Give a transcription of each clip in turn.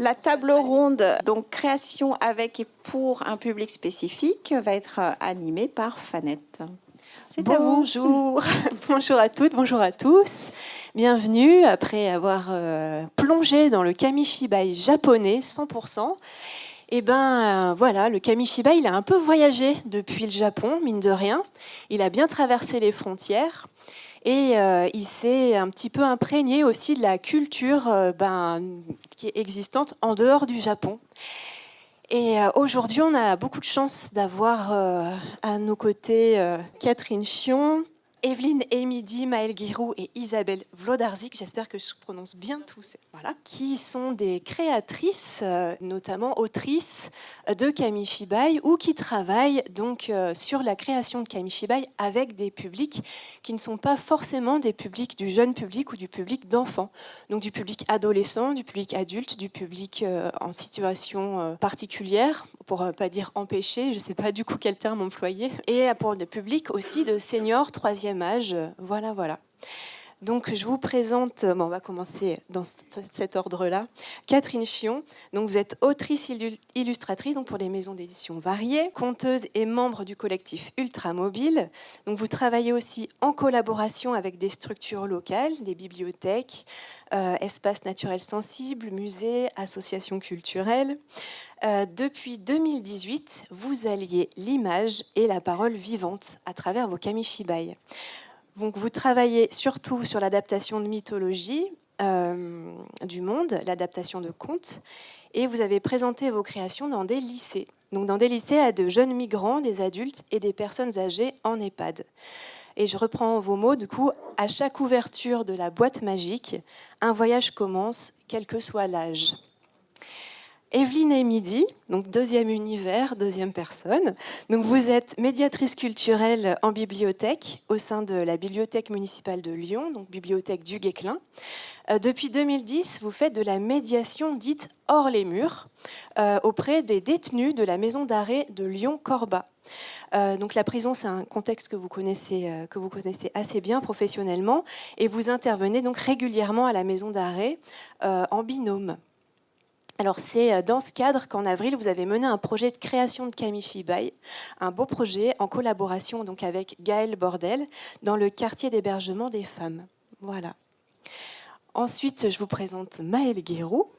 La table ronde, donc création avec et pour un public spécifique, va être animée par Fanette. C'est à vous. Bonjour, bonjour à toutes, bonjour à tous. Bienvenue après avoir plongé dans le kamishibai japonais 100%. Et voilà, le kamishibai, il a un peu voyagé depuis le Japon, mine de rien. Il a bien traversé les frontières. Et il s'est un petit peu imprégné aussi de la culture qui est existante en dehors du Japon. Et aujourd'hui, on a beaucoup de chance d'avoir à nos côtés Catherine Chion, Evelyne Emidi, Maëlle Guérou et Isabelle Vlodarczyk, j'espère que je prononce bien tous, voilà, qui sont des créatrices, notamment autrices de kamishibai, ou qui travaillent donc sur la création de kamishibai avec des publics qui ne sont pas forcément des publics du jeune public ou du public d'enfants, donc du public adolescent, du public adulte, du public en situation particulière, pour pas dire empêché, je ne sais pas du coup quel terme employer, et pour le public aussi de seniors, troisième âge, voilà. Donc je vous présente, on va commencer dans cet ordre-là, Catherine Chion. Donc vous êtes autrice illustratrice donc pour les maisons d'édition variées, conteuse et membre du collectif Ultramobile. Donc vous travaillez aussi en collaboration avec des structures locales, des bibliothèques, espaces naturels sensibles, musées, associations culturelles. Depuis 2018, vous alliez l'image et la parole vivante à travers vos kamishibai. Donc, vous travaillez surtout sur l'adaptation de mythologie du monde, l'adaptation de contes, et vous avez présenté vos créations dans des lycées. Donc, dans des lycées à de jeunes migrants, des adultes et des personnes âgées en EHPAD. Et je reprends vos mots, du coup, à chaque ouverture de la boîte magique, un voyage commence, quel que soit l'âge. Evelyne Emidi, donc deuxième univers, deuxième personne. Donc vous êtes médiatrice culturelle en bibliothèque au sein de la bibliothèque municipale de Lyon, donc bibliothèque du Guesclin. Depuis 2010, vous faites de la médiation dite hors les murs auprès des détenus de la maison d'arrêt de Lyon-Corba. Donc la prison, c'est un contexte que vous connaissez assez bien professionnellement, et vous intervenez donc régulièrement à la maison d'arrêt en binôme. Alors c'est dans ce cadre qu'en avril, vous avez mené un projet de création de kamishibai, un beau projet en collaboration donc avec Gaëlle Bordel dans le quartier d'hébergement des femmes. Voilà. Ensuite, je vous présente Maëlle Guérou.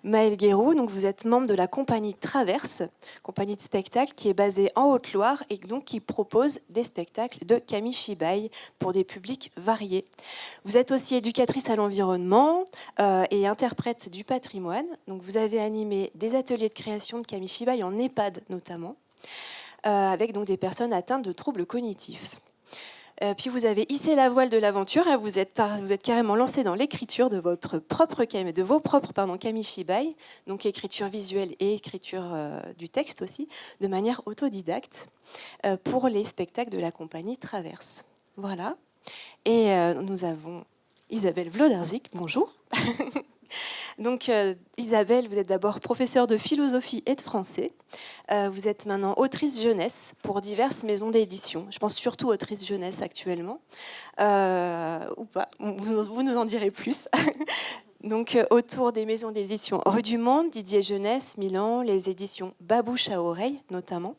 Maëlle Guérou, donc vous êtes membre de la compagnie Traverse, compagnie de spectacle qui est basée en Haute-Loire et donc qui propose des spectacles de kamishibai pour des publics variés. Vous êtes aussi éducatrice à l'environnement et interprète du patrimoine. Donc vous avez animé des ateliers de création de kamishibai en EHPAD notamment, avec donc des personnes atteintes de troubles cognitifs. Puis vous avez hissé la voile de l'aventure, hein, vous êtes carrément lancé dans l'écriture de vos propres kamishibai, donc écriture visuelle et écriture du texte aussi, de manière autodidacte, pour les spectacles de la compagnie Traverse. Voilà. Et nous avons Isabelle Vlodarczyk, bonjour. Donc Isabelle, vous êtes d'abord professeure de philosophie et de français. Vous êtes maintenant autrice jeunesse pour diverses maisons d'édition. Je pense surtout autrice jeunesse actuellement. Ou pas, vous nous en direz plus. Donc autour des maisons d'édition Rue du Monde, Didier Jeunesse, Milan, les éditions Babouche à oreille notamment,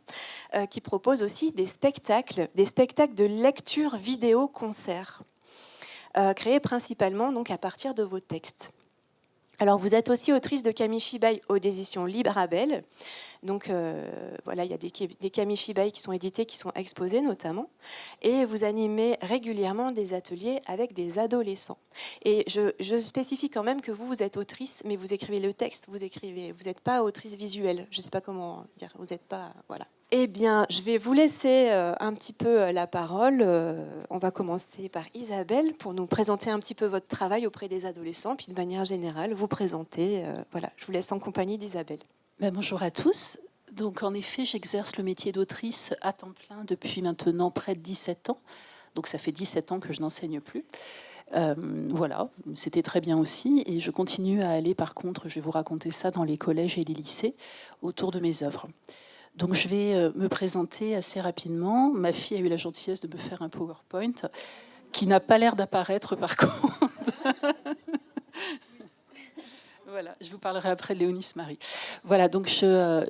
qui proposent aussi des spectacles de lecture vidéo concert, créés principalement donc à partir de vos textes. Alors, vous êtes aussi autrice de kamishibai aux éditions Librabel. Donc, voilà, il y a des kamishibai qui sont édités, qui sont exposés notamment. Et vous animez régulièrement des ateliers avec des adolescents. Et je spécie quand même que vous êtes autrice, mais vous écrivez le texte, vous n'êtes pas autrice visuelle. Je ne sais pas comment dire, vous n'êtes pas... Voilà. Eh bien, je vais vous laisser un petit peu la parole. On va commencer par Isabelle pour nous présenter un petit peu votre travail auprès des adolescents, puis de manière générale, vous présenter. Voilà, je vous laisse en compagnie d'Isabelle. Bonjour à tous. Donc, en effet, j'exerce le métier d'autrice à temps plein depuis maintenant près de 17 ans. Donc, ça fait 17 ans que je n'enseigne plus. Voilà, c'était très bien aussi. Et je continue à aller, par contre, je vais vous raconter ça, dans les collèges et les lycées, autour de mes œuvres. Donc je vais me présenter assez rapidement. Ma fille a eu la gentillesse de me faire un PowerPoint qui n'a pas l'air d'apparaître par contre. Voilà, je vous parlerai après de Léonis Marie. Voilà, donc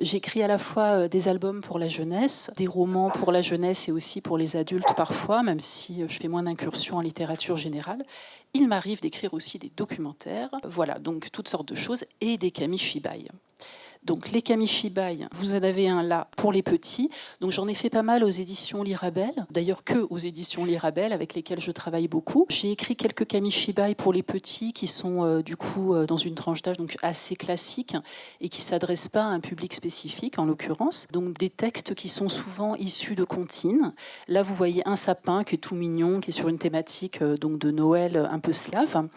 j'écris à la fois des albums pour la jeunesse, des romans pour la jeunesse et aussi pour les adultes parfois, même si je fais moins d'incursions en littérature générale. Il m'arrive d'écrire aussi des documentaires, voilà, donc toutes sortes de choses, et des kamishibai. Donc les kamishibai, vous en avez un là pour les petits. Donc j'en ai fait pas mal aux éditions Lirabel, d'ailleurs que aux éditions Lirabel avec lesquelles je travaille beaucoup. J'ai écrit quelques kamishibai pour les petits qui sont du coup dans une tranche d'âge donc assez classique et qui s'adressent pas à un public spécifique en l'occurrence. Donc des textes qui sont souvent issus de comptines. Là vous voyez un sapin qui est tout mignon, qui est sur une thématique donc de Noël un peu slave.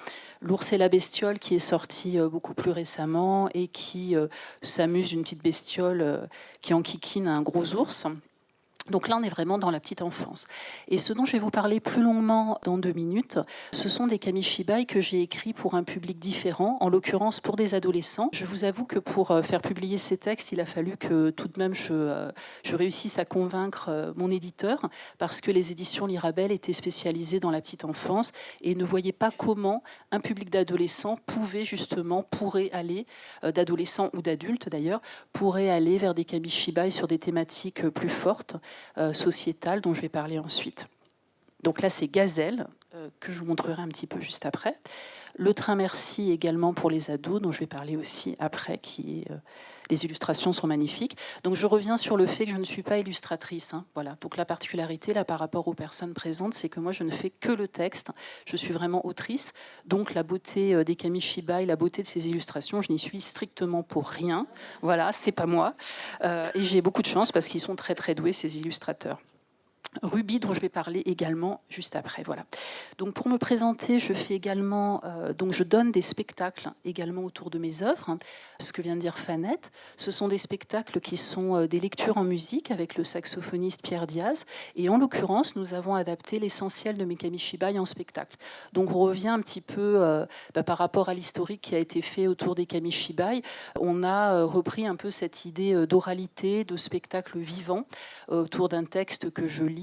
L'ours et la bestiole qui est sorti beaucoup plus récemment et qui s'amuse d'une petite bestiole qui enquiquine un gros ours. Donc là, on est vraiment dans la petite enfance. Et ce dont je vais vous parler plus longuement dans 2 minutes, ce sont des kamishibai que j'ai écrits pour un public différent, en l'occurrence pour des adolescents. Je vous avoue que pour faire publier ces textes, il a fallu que tout de même je réussisse à convaincre mon éditeur, parce que les éditions Lirabel étaient spécialisées dans la petite enfance et ne voyaient pas comment un public d'adolescents pourrait aller, d'adolescents ou d'adultes d'ailleurs, pourrait aller vers des kamishibai sur des thématiques plus fortes, sociétale dont je vais parler ensuite. Donc là, c'est Gazelle, que je vous montrerai un petit peu juste après. Le train merci également pour les ados, dont je vais parler aussi après, les illustrations sont magnifiques. Donc je reviens sur le fait que je ne suis pas illustratrice. Voilà. Donc la particularité là par rapport aux personnes présentes, c'est que moi je ne fais que le texte. Je suis vraiment autrice. Donc la beauté des kamishibai, la beauté de ces illustrations, je n'y suis strictement pour rien. Voilà, c'est pas moi. Et j'ai beaucoup de chance parce qu'ils sont très très doués ces illustrateurs. Ruby, dont je vais parler également juste après. Voilà. Donc pour me présenter, je fais également, donc je donne des spectacles également autour de mes œuvres. Ce que vient de dire Fanette, ce sont des spectacles qui sont des lectures en musique avec le saxophoniste Pierre Diaz. Et en l'occurrence, nous avons adapté l'essentiel de mes kamishibai en spectacle. Donc on revient un petit peu par rapport à l'historique qui a été fait autour des kamishibai. On a repris un peu cette idée d'oralité, de spectacle vivant autour d'un texte que je lis.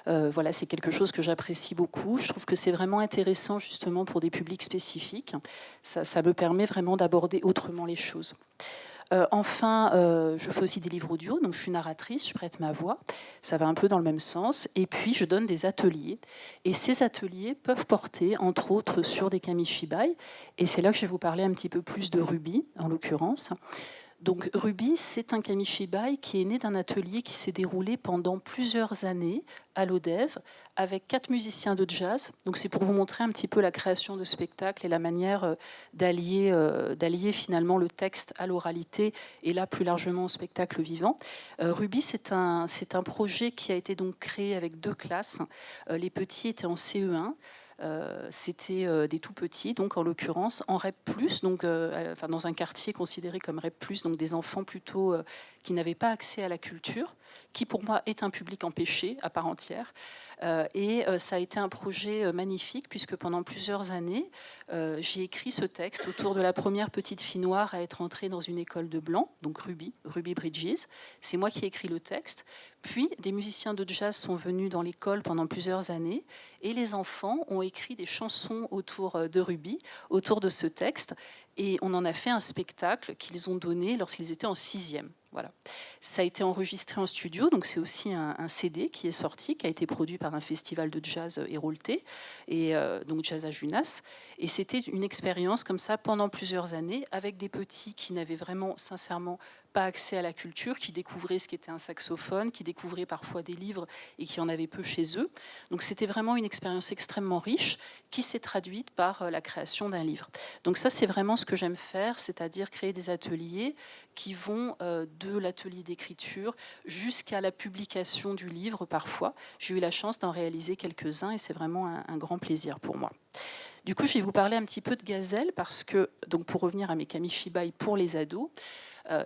Voilà, c'est quelque chose que j'apprécie beaucoup. Je trouve que c'est vraiment intéressant justement pour des publics spécifiques. Ça me permet vraiment d'aborder autrement les choses. Enfin, je fais aussi des livres audio, donc je suis narratrice, je prête ma voix. Ça va un peu dans le même sens. Et puis, je donne des ateliers. Et ces ateliers peuvent porter, entre autres, sur des kamishibai. Et c'est là que je vais vous parler un petit peu plus de Ruby, en l'occurrence. Donc Ruby, c'est un kamishibai qui est né d'un atelier qui s'est déroulé pendant plusieurs années à l'ODEV avec 4 musiciens de jazz. Donc c'est pour vous montrer un petit peu la création de spectacles et la manière d'allier finalement le texte à l'oralité et là plus largement au spectacle vivant. Ruby, c'est un projet qui a été donc créé avec 2 classes. Les petits étaient en CE1. C'était des tout petits, donc en l'occurrence en REP+, donc dans un quartier considéré comme REP+, donc des enfants plutôt qui n'avaient pas accès à la culture, qui pour moi est un public empêché à part entière. Et ça a été un projet magnifique puisque pendant plusieurs années, j'ai écrit ce texte autour de la première petite fille noire à être entrée dans une école de blanc, donc Ruby Bridges. C'est moi qui ai écrit le texte. Puis des musiciens de jazz sont venus dans l'école pendant plusieurs années et les enfants ont écrit des chansons autour de Ruby, autour de ce texte. Et on en a fait un spectacle qu'ils ont donné lorsqu'ils étaient en 6e. Voilà. Ça a été enregistré en studio, donc c'est aussi un CD qui est sorti, qui a été produit par un festival de jazz Hérolté, et donc Jazz à Junas. Et c'était une expérience comme ça pendant plusieurs années, avec des petits qui n'avaient vraiment, sincèrement, pas accès à la culture, qui découvraient ce qu'était un saxophone, qui découvraient parfois des livres et qui en avaient peu chez eux. Donc c'était vraiment une expérience extrêmement riche qui s'est traduite par la création d'un livre. Donc ça, c'est vraiment ce que j'aime faire, c'est-à-dire créer des ateliers qui vont de l'atelier d'écriture jusqu'à la publication du livre parfois. J'ai eu la chance d'en réaliser quelques-uns et c'est vraiment un grand plaisir pour moi. Du coup, je vais vous parler un petit peu de Gazelle parce que, donc pour revenir à mes kamishibai pour les ados,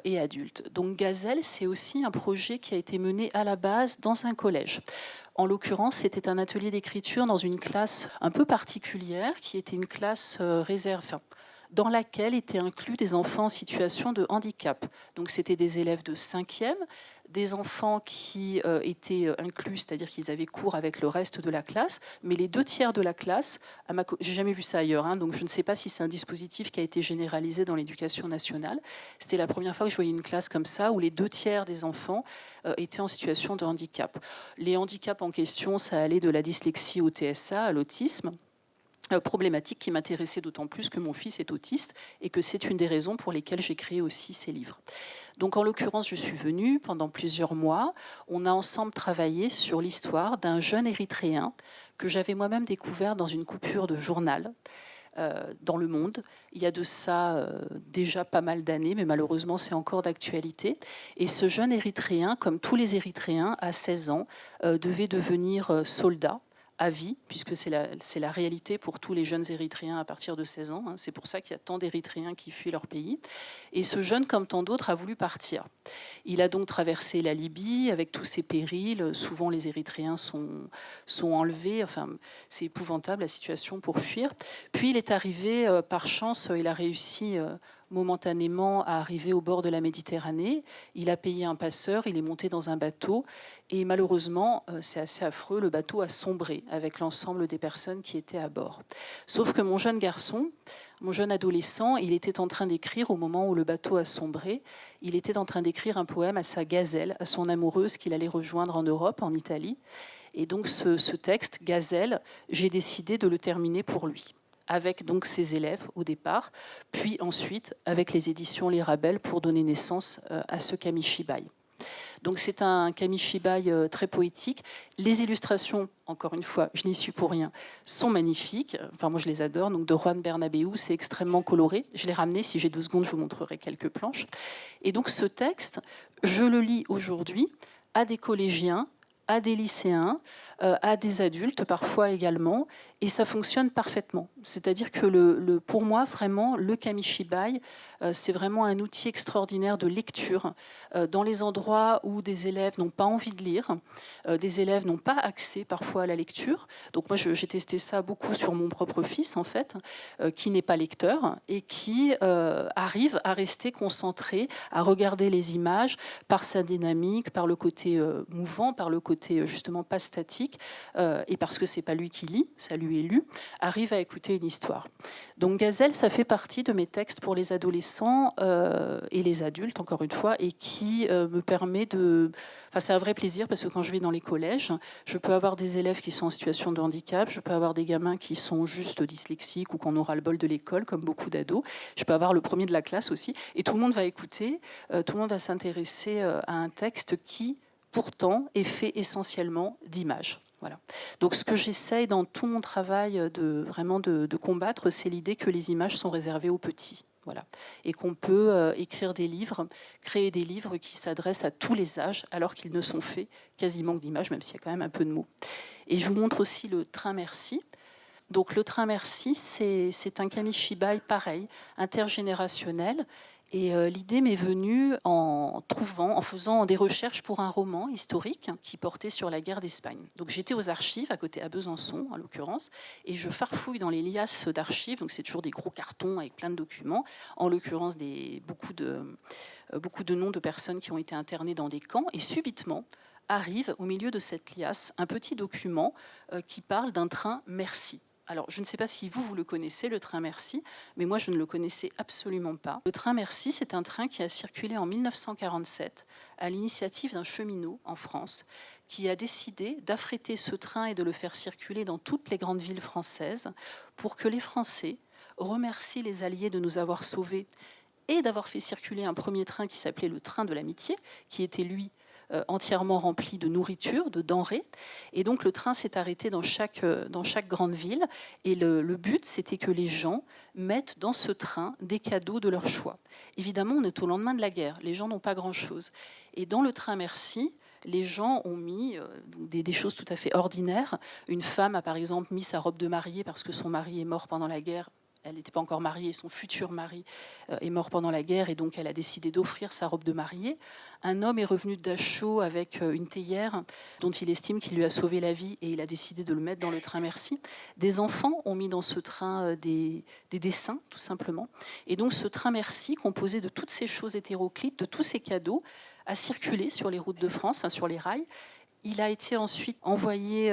et adultes. Donc Gazelle, c'est aussi un projet qui a été mené à la base dans un collège. En l'occurrence, c'était un atelier d'écriture dans une classe un peu particulière, qui était une classe réserve, dans laquelle étaient inclus des enfants en situation de handicap. Donc c'était des élèves de 5e, des enfants qui étaient inclus, c'est-à-dire qu'ils avaient cours avec le reste de la classe, mais les 2/3 de la classe, j'ai jamais vu ça ailleurs, donc je ne sais pas si c'est un dispositif qui a été généralisé dans l'éducation nationale. C'était la première fois que je voyais une classe comme ça, où les 2/3 des enfants étaient en situation de handicap. Les handicaps en question, ça allait de la dyslexie au TSA, à l'autisme. Problématique qui m'intéressait d'autant plus que mon fils est autiste et que c'est une des raisons pour lesquelles j'ai créé aussi ces livres. Donc en l'occurrence, je suis venue pendant plusieurs mois. On a ensemble travaillé sur l'histoire d'un jeune Érythréen que j'avais moi-même découvert dans une coupure de journal dans Le Monde. Il y a de ça déjà pas mal d'années, mais malheureusement c'est encore d'actualité. Et ce jeune Érythréen, comme tous les Érythréens, à 16 ans, devait devenir soldat à vie, puisque c'est la réalité pour tous les jeunes Érythréens à partir de 16 ans. C'est pour ça qu'il y a tant d'Érythréens qui fuient leur pays. Et ce jeune, comme tant d'autres, a voulu partir. Il a donc traversé la Libye avec tous ses périls. Souvent, les Érythréens sont enlevés. Enfin, c'est épouvantable la situation pour fuir. Puis, il est arrivé, par chance, il a réussi momentanément à arriver au bord de la Méditerranée. Il a payé un passeur, il est monté dans un bateau et malheureusement, c'est assez affreux, le bateau a sombré avec l'ensemble des personnes qui étaient à bord. Sauf que mon jeune garçon, mon jeune adolescent, il était en train d'écrire, au moment où le bateau a sombré, il était en train d'écrire un poème à sa gazelle, à son amoureuse qu'il allait rejoindre en Europe, en Italie. Et donc ce texte, Gazelle, j'ai décidé de le terminer pour lui, avec donc ses élèves au départ, puis ensuite avec les éditions Les Rabels pour donner naissance à ce Kamishibai. Donc c'est un Kamishibai très poétique. Les illustrations, encore une fois, je n'y suis pour rien, sont magnifiques. Enfin, moi je les adore. Donc de Juan Bernabéu, c'est extrêmement coloré. Je l'ai ramené, si j'ai 2 secondes, je vous montrerai quelques planches. Et donc ce texte, je le lis aujourd'hui à des collégiens, à des lycéens, à des adultes parfois également, et ça fonctionne parfaitement. C'est-à-dire que pour moi, vraiment, le Kamishibai, c'est vraiment un outil extraordinaire de lecture dans les endroits où des élèves n'ont pas envie de lire, des élèves n'ont pas accès parfois à la lecture. Donc moi, j'ai testé ça beaucoup sur mon propre fils, en fait, qui n'est pas lecteur et qui arrive à rester concentré, à regarder les images par sa dynamique, par le côté mouvant, par le côté justement pas statique, et parce que c'est pas lui qui lit, ça lui est lu, arrive à écouter une histoire. Donc Gazelle, ça fait partie de mes textes pour les adolescents et les adultes, encore une fois, et qui me permet de... Enfin, c'est un vrai plaisir parce que quand je vais dans les collèges, je peux avoir des élèves qui sont en situation de handicap, je peux avoir des gamins qui sont juste dyslexiques ou qu'on aura le bol de l'école, comme beaucoup d'ados. Je peux avoir le premier de la classe aussi, et tout le monde va écouter, tout le monde va s'intéresser à un texte qui, pourtant, est fait essentiellement d'images. Voilà. Donc ce que j'essaye dans tout mon travail de combattre, c'est l'idée que les images sont réservées aux petits. Voilà. Et qu'on peut écrire des livres, créer des livres qui s'adressent à tous les âges, alors qu'ils ne sont faits quasiment que d'images, même s'il y a quand même un peu de mots. Et je vous montre aussi le train Merci. Donc le train Merci, c'est un Kamishibai pareil, intergénérationnel. Et l'idée m'est venue en faisant des recherches pour un roman historique qui portait sur la guerre d'Espagne. Donc j'étais aux archives, à Besançon en l'occurrence, et je farfouille dans les liasses d'archives, donc c'est toujours des gros cartons avec plein de documents, en l'occurrence beaucoup de noms de personnes qui ont été internées dans des camps, et subitement arrive au milieu de cette liasse un petit document qui parle d'un train Merci. Alors, je ne sais pas si vous le connaissez, le train Merci, mais moi, je ne le connaissais absolument pas. Le train Merci, c'est un train qui a circulé en 1947 à l'initiative d'un cheminot en France qui a décidé d'affréter ce train et de le faire circuler dans toutes les grandes villes françaises pour que les Français remercient les Alliés de nous avoir sauvés et d'avoir fait circuler un premier train qui s'appelait le train de l'amitié, qui était, lui, entièrement rempli de nourriture, de denrées. Et donc le train s'est arrêté dans chaque grande ville. Et le but, c'était que les gens mettent dans ce train des cadeaux de leur choix. Évidemment, on est au lendemain de la guerre. Les gens n'ont pas grand-chose. Et dans le train Merci, les gens ont mis des choses tout à fait ordinaires. Une femme a par exemple mis sa robe de mariée parce que son mari est mort pendant la guerre. elle n'était pas encore mariée, son futur mari est mort pendant la guerre et donc elle a décidé d'offrir sa robe de mariée. Un homme est revenu de Dachau avec une théière dont il estime qu'il lui a sauvé la vie et il a décidé de le mettre dans le train Merci. Des enfants ont mis dans ce train des dessins, tout simplement. Et donc ce train Merci, composé de toutes ces choses hétéroclites, de tous ces cadeaux, a circulé sur les routes de France, enfin sur les rails. Il a été ensuite envoyé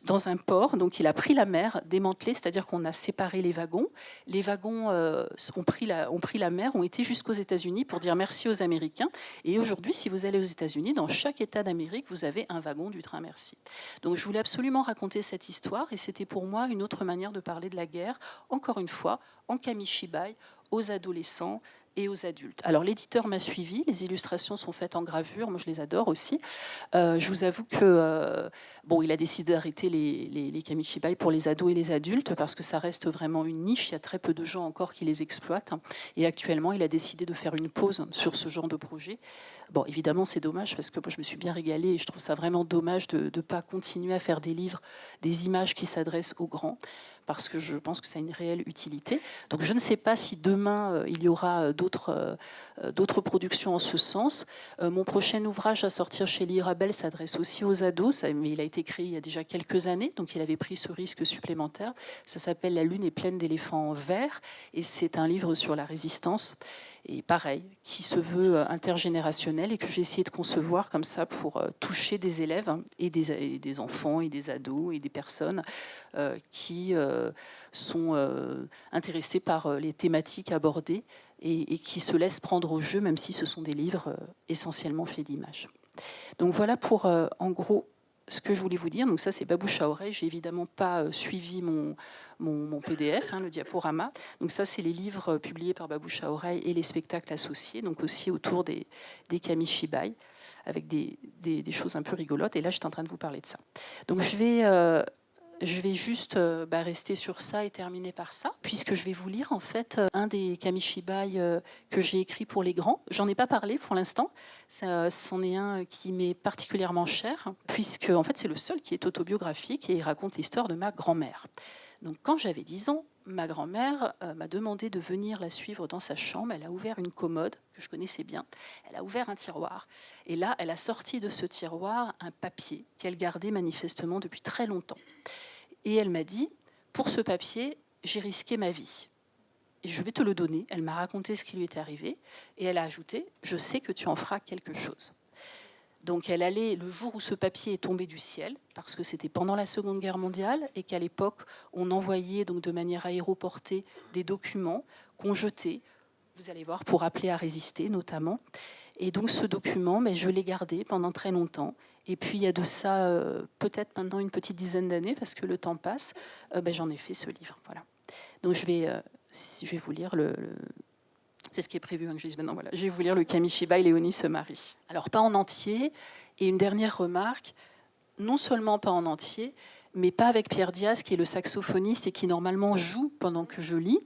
dans un port, donc il a pris la mer, démantelé, c'est-à-dire qu'on a séparé les wagons. Les wagons ont pris la mer, ont été jusqu'aux États-Unis pour dire merci aux Américains. Et aujourd'hui, si vous allez aux États-Unis, dans chaque État d'Amérique, vous avez un wagon du train Merci. Donc je voulais absolument raconter cette histoire et c'était pour moi une autre manière de parler de la guerre, encore une fois, en kamishibai, aux adolescents et aux adultes. Alors l'éditeur m'a suivi, les illustrations sont faites en gravure, moi je les adore aussi. Je vous avoue que il a décidé d'arrêter les kamishibai pour les ados et les adultes parce que ça reste vraiment une niche, il y a très peu de gens encore qui les exploitent. Et actuellement, il a décidé de faire une pause sur ce genre de projet. Bon, évidemment, c'est dommage parce que moi, je me suis bien régalée et je trouve ça vraiment dommage de ne pas continuer à faire des livres, des images qui s'adressent aux grands, parce que je pense que ça a une réelle utilité. Donc, je ne sais pas si demain, il y aura d'autres productions en ce sens. Mon prochain ouvrage à sortir chez Lirabel s'adresse aussi aux ados, mais il a été créé il y a déjà quelques années, donc il avait pris ce risque supplémentaire. Ça s'appelle La Lune est pleine d'éléphants verts et c'est un livre sur la résistance. Et pareil, qui se veut intergénérationnel et que j'ai essayé de concevoir comme ça pour toucher des élèves et des enfants et des ados et des personnes qui sont intéressés par les thématiques abordées et qui se laissent prendre au jeu, même si ce sont des livres essentiellement faits d'images. Donc voilà pour, en gros, ce que je voulais vous dire. Donc ça, c'est Babouche à oreille. J'ai évidemment pas suivi mon PDF, le diaporama. Donc ça, c'est les livres publiés par Babouche à oreille et les spectacles associés, donc aussi autour des kamishibai, avec des choses un peu rigolotes. Et là, j'étais en train de vous parler de ça. Donc je vais juste rester sur ça et terminer par ça, puisque je vais vous lire en fait un des kamishibai que j'ai écrit pour les grands. J'en ai pas parlé pour l'instant. C'en est un qui m'est particulièrement cher, puisque en fait c'est le seul qui est autobiographique et il raconte l'histoire de ma grand-mère. Donc quand j'avais 10 ans, ma grand-mère m'a demandé de venir la suivre dans sa chambre. Elle a ouvert une commode que je connaissais bien. Elle a ouvert un tiroir. Et là, elle a sorti de ce tiroir un papier qu'elle gardait manifestement depuis très longtemps. Et elle m'a dit, pour ce papier, j'ai risqué ma vie. Et je vais te le donner. Elle m'a raconté ce qui lui était arrivé. Et elle a ajouté, je sais que tu en feras quelque chose. Donc elle allait, le jour où ce papier est tombé du ciel, parce que c'était pendant la Seconde Guerre mondiale, et qu'à l'époque, on envoyait donc de manière aéroportée des documents qu'on jetait, vous allez voir, pour appeler à résister notamment. Et donc ce document, je l'ai gardé pendant très longtemps. Et puis il y a de ça peut-être maintenant une petite dizaine d'années, parce que le temps passe, j'en ai fait ce livre. Voilà. Donc je vais vous lire c'est ce qui est prévu, que je dise maintenant. Voilà. Je vais vous lire le Kamishibai Léonie se marie. Alors pas en entier. Et une dernière remarque, non seulement pas en entier, mais pas avec Pierre Diaz, qui est le saxophoniste et qui normalement joue pendant que je lis.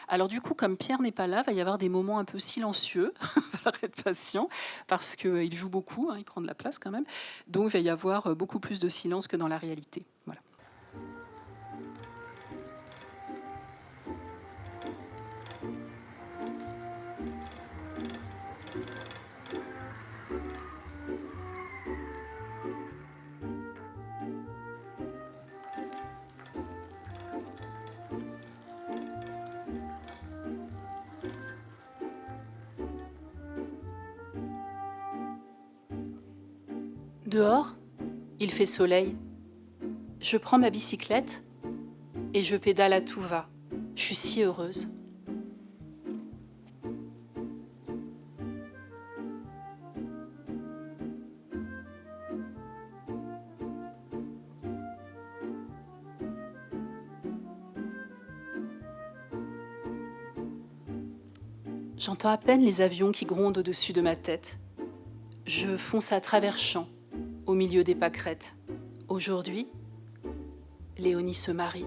Alors du coup, comme Pierre n'est pas là, il va y avoir des moments un peu silencieux, il va être patient, parce qu'il joue beaucoup, il prend de la place quand même. Donc il va y avoir beaucoup plus de silence que dans la réalité. Voilà. Dehors, il fait soleil. Je prends ma bicyclette et je pédale à tout va. Je suis si heureuse. J'entends à peine les avions qui grondent au-dessus de ma tête. Je fonce à travers champs, au milieu des pâquerettes. Aujourd'hui, Léonie se marie.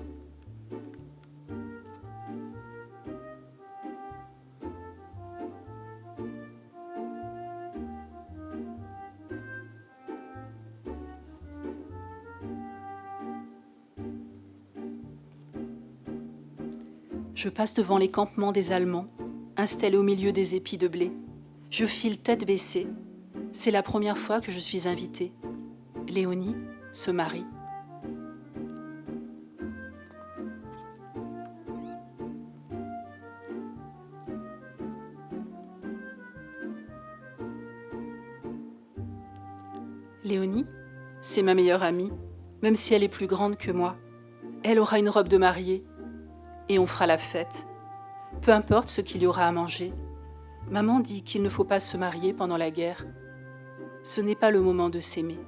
Je passe devant les campements des Allemands, installés au milieu des épis de blé. Je file tête baissée. C'est la première fois que je suis invitée. Léonie se marie. Léonie, c'est ma meilleure amie, même si elle est plus grande que moi. Elle aura une robe de mariée et on fera la fête. Peu importe ce qu'il y aura à manger. Maman dit qu'il ne faut pas se marier pendant la guerre. Ce n'est pas le moment de s'aimer.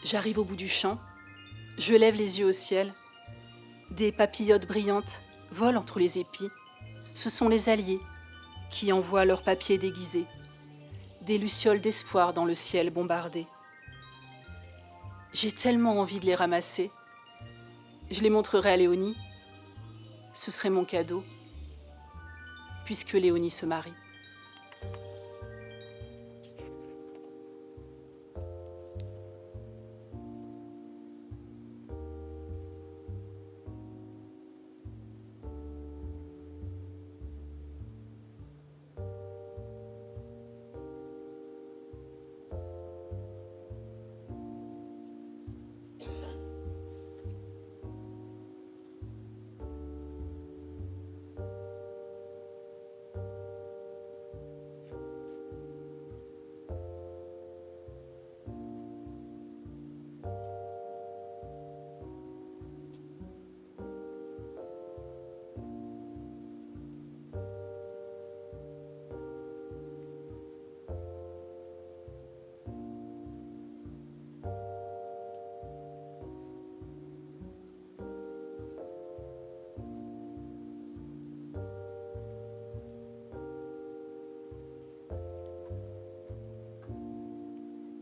J'arrive au bout du champ. Je lève les yeux au ciel. Des papillotes brillantes volent entre les épis. Ce sont les alliés qui envoient leurs papiers déguisés. Des lucioles d'espoir dans le ciel bombardé. J'ai tellement envie de les ramasser. Je les montrerai à Léonie. Ce serait mon cadeau, puisque Léonie se marie.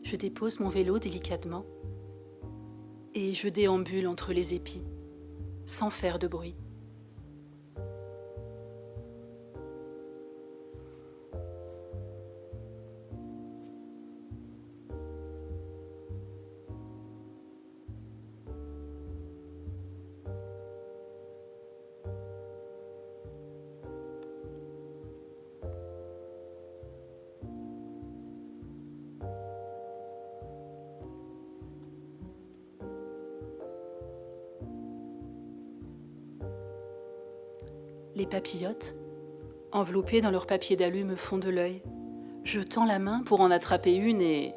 Je dépose mon vélo délicatement et je déambule entre les épis, sans faire de bruit. Les papillotes, enveloppées dans leur papier d'alu, me font de l'œil. Je tends la main pour en attraper une et...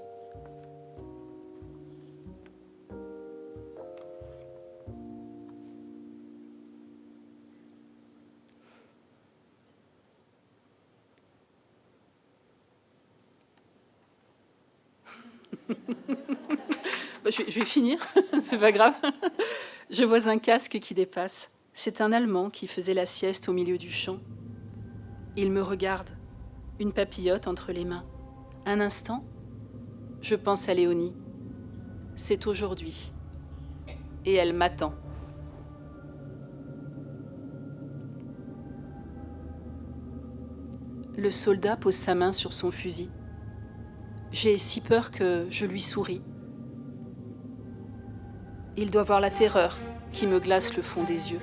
Je vais finir, c'est pas grave. Je vois un casque qui dépasse. C'est un Allemand qui faisait la sieste au milieu du champ. Il me regarde, une papillote entre les mains. Un instant, je pense à Léonie. C'est aujourd'hui. Et elle m'attend. Le soldat pose sa main sur son fusil. J'ai si peur que je lui souris. Il doit voir la terreur qui me glace le fond des yeux.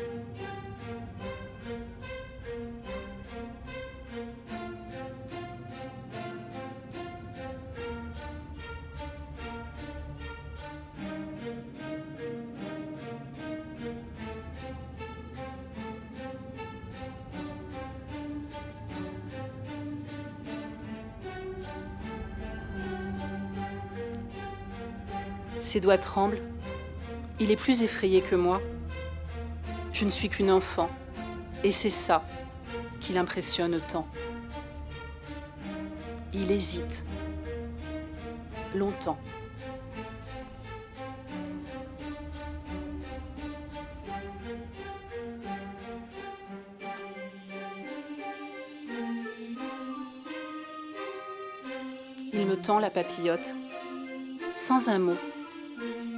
Ses doigts tremblent. Il est plus effrayé que moi. Je ne suis qu'une enfant, et c'est ça qui l'impressionne tant. Il hésite, longtemps. Il me tend la papillote, sans un mot,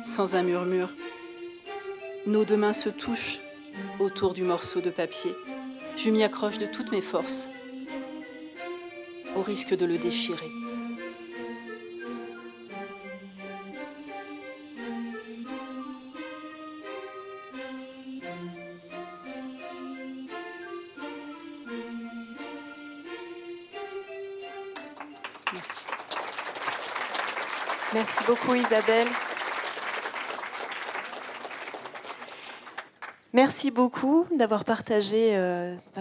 sans un murmure. Nos deux mains se touchent autour du morceau de papier. Je m'y accroche de toutes mes forces. au risque de le déchirer. Merci. Merci beaucoup Isabelle. Merci beaucoup d'avoir partagé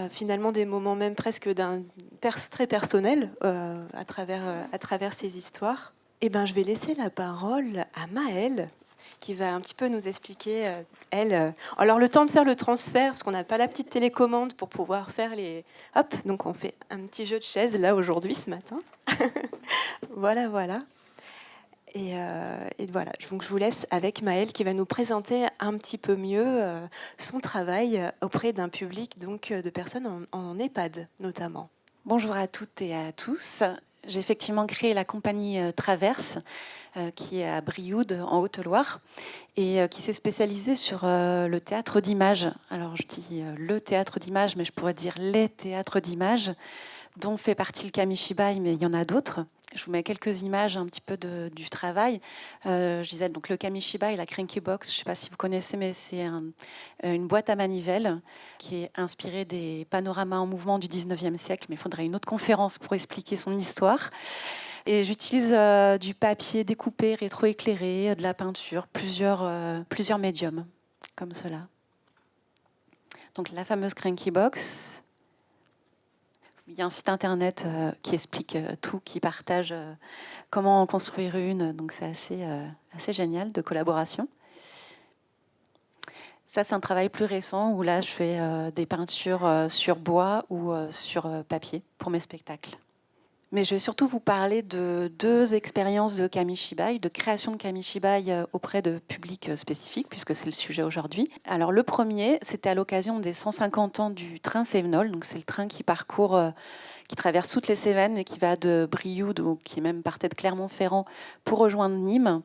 finalement des moments même presque très personnels à travers ces histoires. Et ben, je vais laisser la parole à Maëlle qui va un petit peu nous expliquer, alors le temps de faire le transfert, parce qu'on n'a pas la petite télécommande pour pouvoir faire les... Hop, donc on fait un petit jeu de chaises là aujourd'hui, ce matin. Voilà. Et voilà, donc je vous laisse avec Maëlle qui va nous présenter un petit peu mieux son travail auprès d'un public donc, de personnes en EHPAD notamment. Bonjour à toutes et à tous. J'ai effectivement créé la compagnie Traverse qui est à Brioude en Haute-Loire et qui s'est spécialisée sur le théâtre d'image. Alors je dis le théâtre d'image, mais je pourrais dire les théâtres d'image dont fait partie le Kamishibai, mais il y en a d'autres. Je vous mets quelques images un petit peu du travail. Je disais donc le Kamishibai et la Cranky Box. Je ne sais pas si vous connaissez, mais c'est une boîte à manivelle qui est inspirée des panoramas en mouvement du 19e siècle. Mais il faudrait une autre conférence pour expliquer son histoire. Et j'utilise du papier découpé, rétroéclairé, de la peinture, plusieurs médiums comme cela. Donc la fameuse Cranky Box. Il y a un site internet qui explique tout, qui partage comment en construire une. Donc c'est assez génial de collaboration. Ça, c'est un travail plus récent où là, je fais des peintures sur bois ou sur papier pour mes spectacles. Mais je vais surtout vous parler de 2 expériences de Kamishibai, de création de Kamishibai auprès de publics spécifiques, puisque c'est le sujet aujourd'hui. Alors le premier, c'était à l'occasion des 150 ans du train Cévenol. Donc c'est le train qui qui traverse toutes les Cévennes et qui va de Brioude, ou qui même partait de Clermont-Ferrand pour rejoindre Nîmes,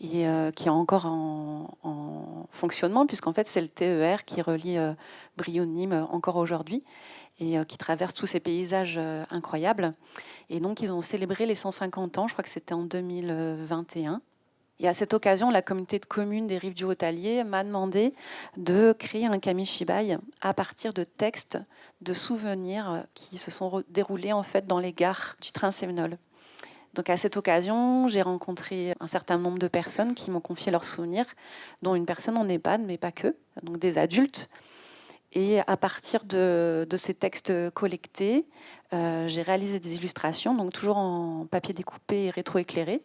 et qui est encore en fonctionnement, puisqu'en fait c'est le TER qui relie Brioude-Nîmes encore aujourd'hui, et qui traverse tous ces paysages incroyables. Et donc, ils ont célébré les 150 ans, je crois que c'était en 2021. Et à cette occasion, la communauté de communes des Rives du Haut-Allier m'a demandé de créer un Kamishibai à partir de textes, de souvenirs qui se sont déroulés en fait dans les gares du train Cévenol. Donc à cette occasion, j'ai rencontré un certain nombre de personnes qui m'ont confié leurs souvenirs, dont une personne en EHPAD, mais pas que, donc des adultes. Et à partir de ces textes collectés, j'ai réalisé des illustrations, donc toujours en papier découpé et rétroéclairé.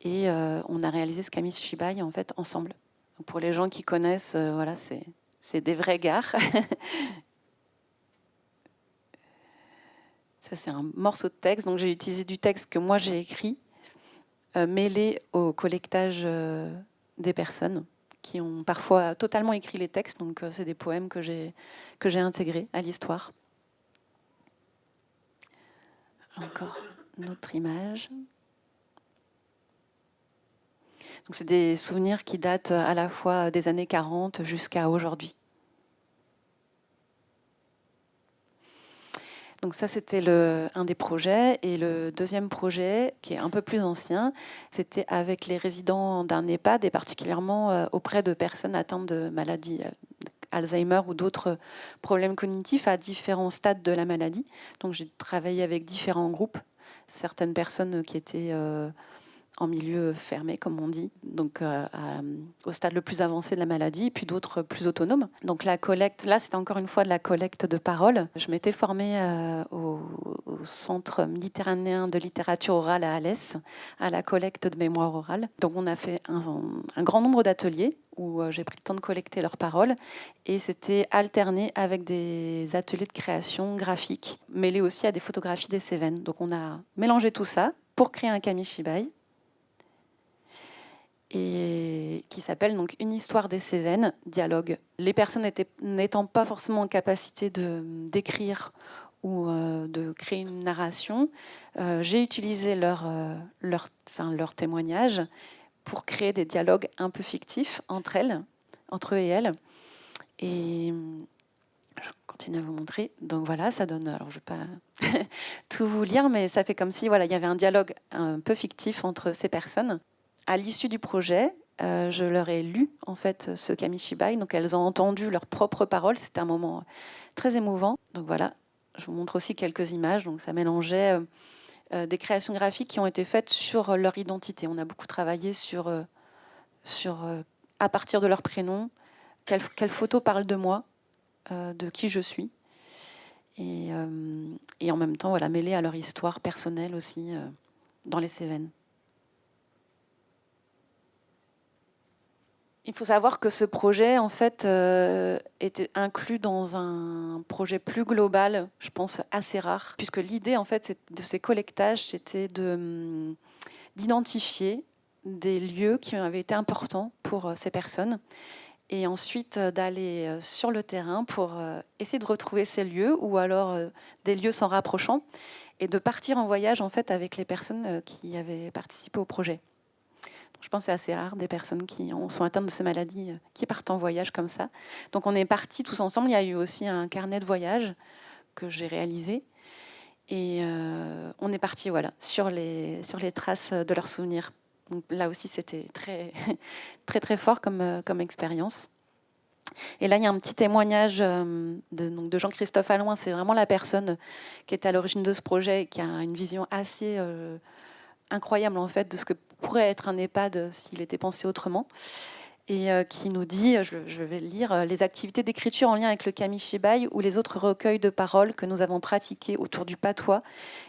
Et on a réalisé ce Kamishibai en fait ensemble. Donc pour les gens qui connaissent, voilà, c'est des vraies gares. Ça, c'est un morceau de texte. Donc j'ai utilisé du texte que moi j'ai écrit, mêlé au collectage des personnes qui ont parfois totalement écrit les textes. Donc c'est des poèmes que j'ai intégrés à l'histoire. Encore une autre image. Donc c'est des souvenirs qui datent à la fois des années 40 jusqu'à aujourd'hui. Donc ça, c'était un des projets. Et le deuxième projet, qui est un peu plus ancien, c'était avec les résidents d'un EHPAD, et particulièrement auprès de personnes atteintes de maladies Alzheimer ou d'autres problèmes cognitifs à différents stades de la maladie. Donc j'ai travaillé avec différents groupes, certaines personnes qui étaient en milieu fermé, comme on dit, donc au stade le plus avancé de la maladie, puis d'autres plus autonomes. Donc la collecte, là c'était encore une fois de la collecte de paroles. Je m'étais formée au Centre méditerranéen de littérature orale à Alès, à la collecte de mémoire orale. Donc on a fait un grand nombre d'ateliers où j'ai pris le temps de collecter leurs paroles, et c'était alterné avec des ateliers de création graphique, mêlés aussi à des photographies des Cévennes. Donc on a mélangé tout ça pour créer un Kamishibai, et qui s'appelle donc Une histoire des Cévennes, dialogue. Les personnes n'étant pas forcément en capacité d'écrire ou de créer une narration, j'ai utilisé leur témoignage pour créer des dialogues un peu fictifs entre eux et elles. Et Je continue à vous montrer. Donc voilà, ça donne... Alors je ne vais pas tout vous lire, mais ça fait comme si voilà, il y avait un dialogue un peu fictif entre ces personnes. À l'issue du projet, je leur ai lu en fait ce Kamishibai. Donc elles ont entendu leurs propres paroles. C'était un moment très émouvant. Donc voilà, je vous montre aussi quelques images. Donc ça mélangeait des créations graphiques qui ont été faites sur leur identité. On a beaucoup travaillé sur à partir de leur prénom, quelle photo parle de moi, de qui je suis. Et en même temps, voilà, mêlée à leur histoire personnelle aussi dans les Cévennes. Il faut savoir que ce projet, en fait, était inclus dans un projet plus global, je pense assez rare, puisque l'idée, en fait, de ces collectages, c'était d'identifier des lieux qui avaient été importants pour ces personnes, et ensuite d'aller sur le terrain pour essayer de retrouver ces lieux, ou alors des lieux s'en rapprochant, et de partir en voyage, en fait, avec les personnes qui avaient participé au projet. Je pense que c'est assez rare des personnes qui sont atteintes de ces maladies qui partent en voyage comme ça. Donc on est partis tous ensemble. Il y a eu aussi un carnet de voyage que j'ai réalisé. Et on est partis voilà, sur les traces de leurs souvenirs. Donc là aussi, c'était très, très, très fort comme expérience. Et là, il y a un petit témoignage de Jean-Christophe Allouin. C'est vraiment la personne qui est à l'origine de ce projet et qui a une vision assez incroyable en fait, de ce que pourrait être un EHPAD s'il était pensé autrement. Et qui nous dit, je vais le lire, les activités d'écriture en lien avec le Kamishibai ou les autres recueils de paroles que nous avons pratiqués autour du patois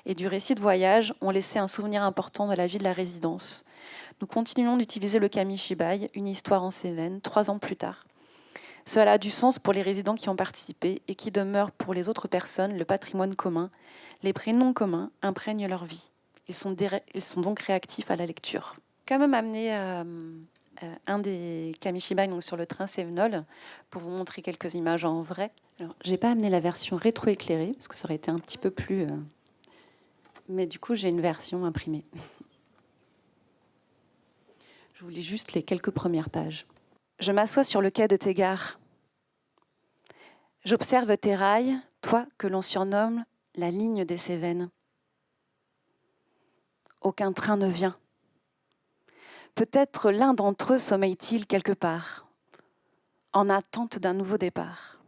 et du récit de voyage ont laissé un souvenir important de la vie de la résidence. Nous continuons d'utiliser le Kamishibai, une histoire en Cévennes, 3 ans plus tard. Cela a du sens pour les résidents qui ont participé et qui demeurent pour les autres personnes le patrimoine commun. Les prénoms communs imprègnent leur vie. Ils sont donc réactifs à la lecture. Quand même amené un des Kamishibai donc sur le train Cévenol pour vous montrer quelques images en vrai. Alors, j'ai pas amené la version rétroéclairée parce que ça aurait été un petit peu plus... Mais du coup, j'ai une version imprimée. Je vous lis juste les quelques premières pages. Je m'assois sur le quai de tes gares. J'observe tes rails, toi que l'on surnomme la ligne des Cévennes. Aucun train ne vient. Peut-être l'un d'entre eux sommeille-t-il quelque part, en attente d'un nouveau départ.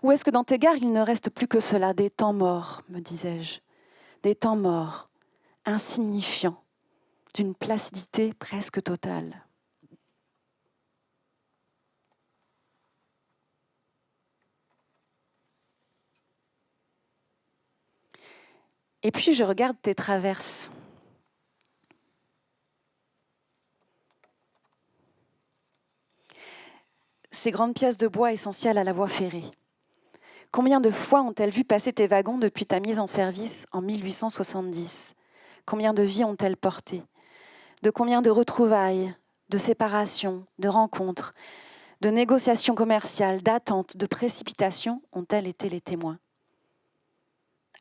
Ou est-ce que dans tes gares, il ne reste plus que cela, des temps morts, me disais-je, des temps morts, insignifiants, d'une placidité presque totale. Et puis je regarde tes traverses. Ces grandes pièces de bois essentielles à la voie ferrée. Combien de fois ont-elles vu passer tes wagons depuis ta mise en service en 1870 ? Combien de vies ont-elles porté ? De combien de retrouvailles, de séparations, de rencontres, de négociations commerciales, d'attentes, de précipitations ont-elles été les témoins ?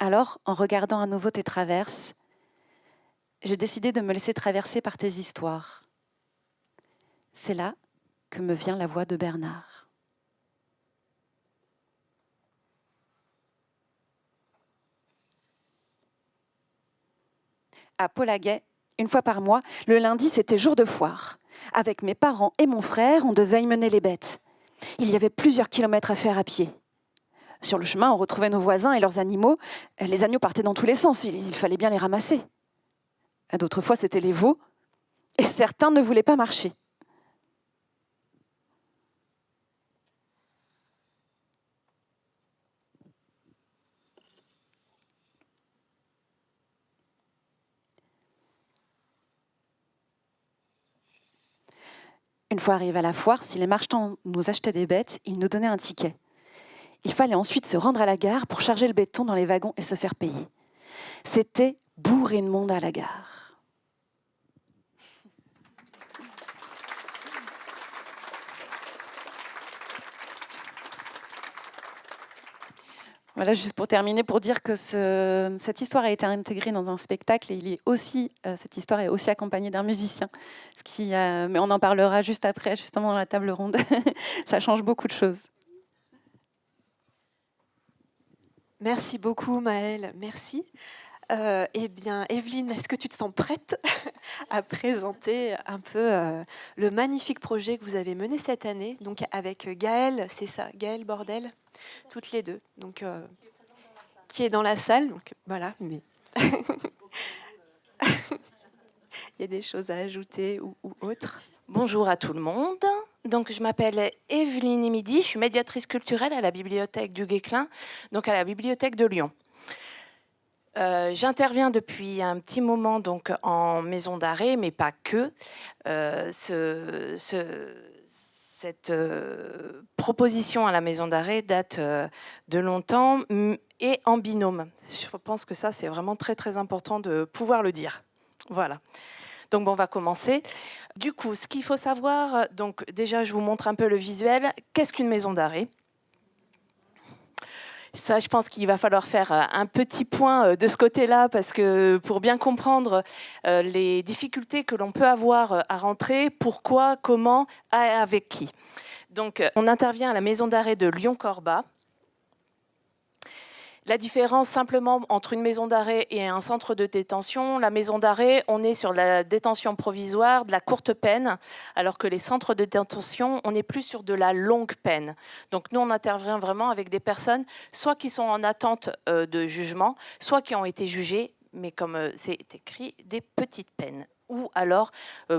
Alors, en regardant à nouveau tes traverses, j'ai décidé de me laisser traverser par tes histoires. C'est là que me vient la voix de Bernard. À Polaguet, une fois par mois, le lundi, c'était jour de foire. Avec mes parents et mon frère, on devait y mener les bêtes. Il y avait plusieurs kilomètres à faire à pied. Sur le chemin, on retrouvait nos voisins et leurs animaux. Les agneaux partaient dans tous les sens, il fallait bien les ramasser. D'autres fois, c'était les veaux, et certains ne voulaient pas marcher. Une fois arrivés à la foire, si les marchands nous achetaient des bêtes, ils nous donnaient un ticket. Il fallait ensuite se rendre à la gare pour charger le béton dans les wagons et se faire payer. C'était bourré de monde à la gare. Voilà, juste pour terminer, pour dire que cette histoire a été intégrée dans un spectacle et cette histoire est aussi accompagnée d'un musicien. Mais on en parlera juste après, justement dans la table ronde. Ça change beaucoup de choses. Merci beaucoup Maëlle, merci. Eh bien, Evelyne, est-ce que tu te sens prête à présenter un peu le magnifique projet que vous avez mené cette année, donc avec Gaëlle, c'est ça, Gaëlle Bordel, toutes les deux, donc qui est dans la salle, donc voilà. Mais il y a des choses à ajouter ou autres. Bonjour à tout le monde. Donc, je m'appelle Evelyne Imidi, je suis médiatrice culturelle à la bibliothèque du Guesclin, donc à la bibliothèque de Lyon. J'interviens depuis un petit moment donc en maison d'arrêt, mais pas que. Cette proposition à la maison d'arrêt date de longtemps et en binôme. Je pense que ça, c'est vraiment très, très important de pouvoir le dire. Voilà. Donc, bon, on va commencer. Du coup, ce qu'il faut savoir, donc déjà, je vous montre un peu le visuel. Qu'est-ce qu'une maison d'arrêt ? Ça, je pense qu'il va falloir faire un petit point de ce côté-là, parce que pour bien comprendre les difficultés que l'on peut avoir à rentrer, pourquoi, comment, avec qui. Donc, on intervient à la maison d'arrêt de Lyon-Corba. La différence simplement entre une maison d'arrêt et un centre de détention, la maison d'arrêt, on est sur la détention provisoire, de la courte peine, alors que les centres de détention, on est plus sur de la longue peine. Donc nous, on intervient vraiment avec des personnes, soit qui sont en attente de jugement, soit qui ont été jugées, mais comme c'est écrit, des petites peines. Ou alors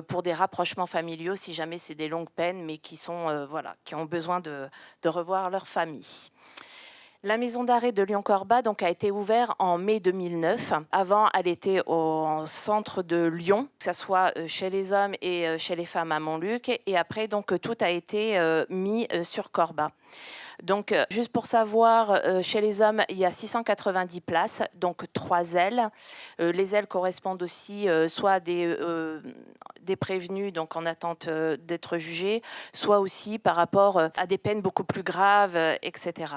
pour des rapprochements familiaux, si jamais c'est des longues peines, mais qui sont voilà, qui ont besoin de revoir leur famille. La maison d'arrêt de Lyon-Corba donc, a été ouverte en mai 2009. Avant, elle était au centre de Lyon, que ce soit chez les hommes et chez les femmes à Montluc. Et après, donc, tout a été mis sur Corba. Donc, juste pour savoir, chez les hommes, il y a 690 places, donc 3 ailes. Les ailes correspondent aussi soit à des prévenus donc en attente d'être jugés, soit aussi par rapport à des peines beaucoup plus graves, etc.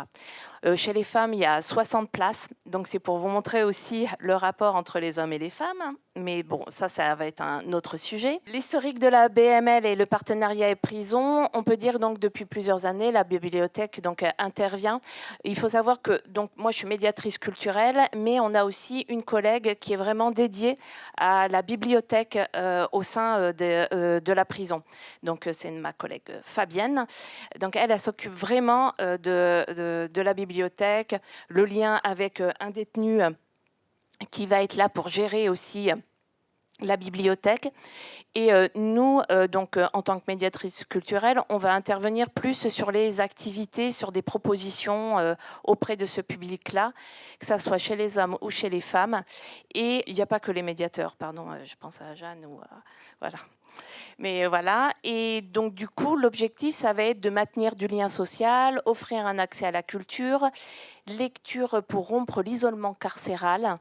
Chez les femmes, il y a 60 places, donc c'est pour vous montrer aussi le rapport entre les hommes et les femmes. Mais bon, ça va être un autre sujet. L'historique de la BML et le partenariat et prison, on peut dire donc depuis plusieurs années, la bibliothèque donc intervient. Il faut savoir que donc moi je suis médiatrice culturelle, mais on a aussi une collègue qui est vraiment dédiée à la bibliothèque au sein de la prison. Donc c'est ma collègue Fabienne. Donc elle s'occupe vraiment de la bibliothèque, le lien avec un détenu qui va être là pour gérer aussi la bibliothèque. Et nous, donc, en tant que médiatrice culturelle, on va intervenir plus sur les activités, sur des propositions auprès de ce public-là, que ce soit chez les hommes ou chez les femmes. Et il n'y a pas que les médiateurs, pardon, je pense à Jeanne ou voilà. Mais voilà, et donc du coup, l'objectif, ça va être de maintenir du lien social, offrir un accès à la culture, lecture pour rompre l'isolement carcéral,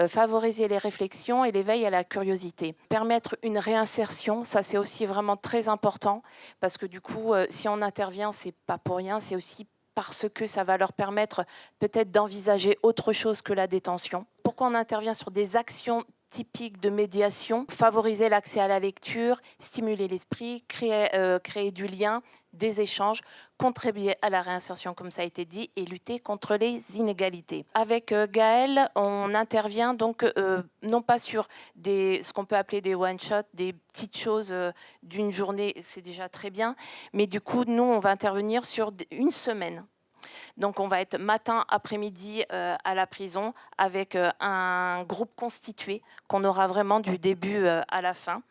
favoriser les réflexions et l'éveil à la curiosité. Permettre une réinsertion, ça c'est aussi vraiment très important, parce que du coup, si on intervient, c'est pas pour rien, c'est aussi parce que ça va leur permettre peut-être d'envisager autre chose que la détention. Pourquoi on intervient sur des actions typiques de médiation, favoriser l'accès à la lecture, stimuler l'esprit, créer du lien, des échanges, contribuer à la réinsertion, comme ça a été dit, et lutter contre les inégalités. Avec Gaëlle, on intervient donc non pas sur ce qu'on peut appeler des one-shots, des petites choses d'une journée, c'est déjà très bien, mais du coup, nous, on va intervenir sur une semaine. Donc, on va être matin, après-midi à la prison avec un groupe constitué qu'on aura vraiment du début à la fin.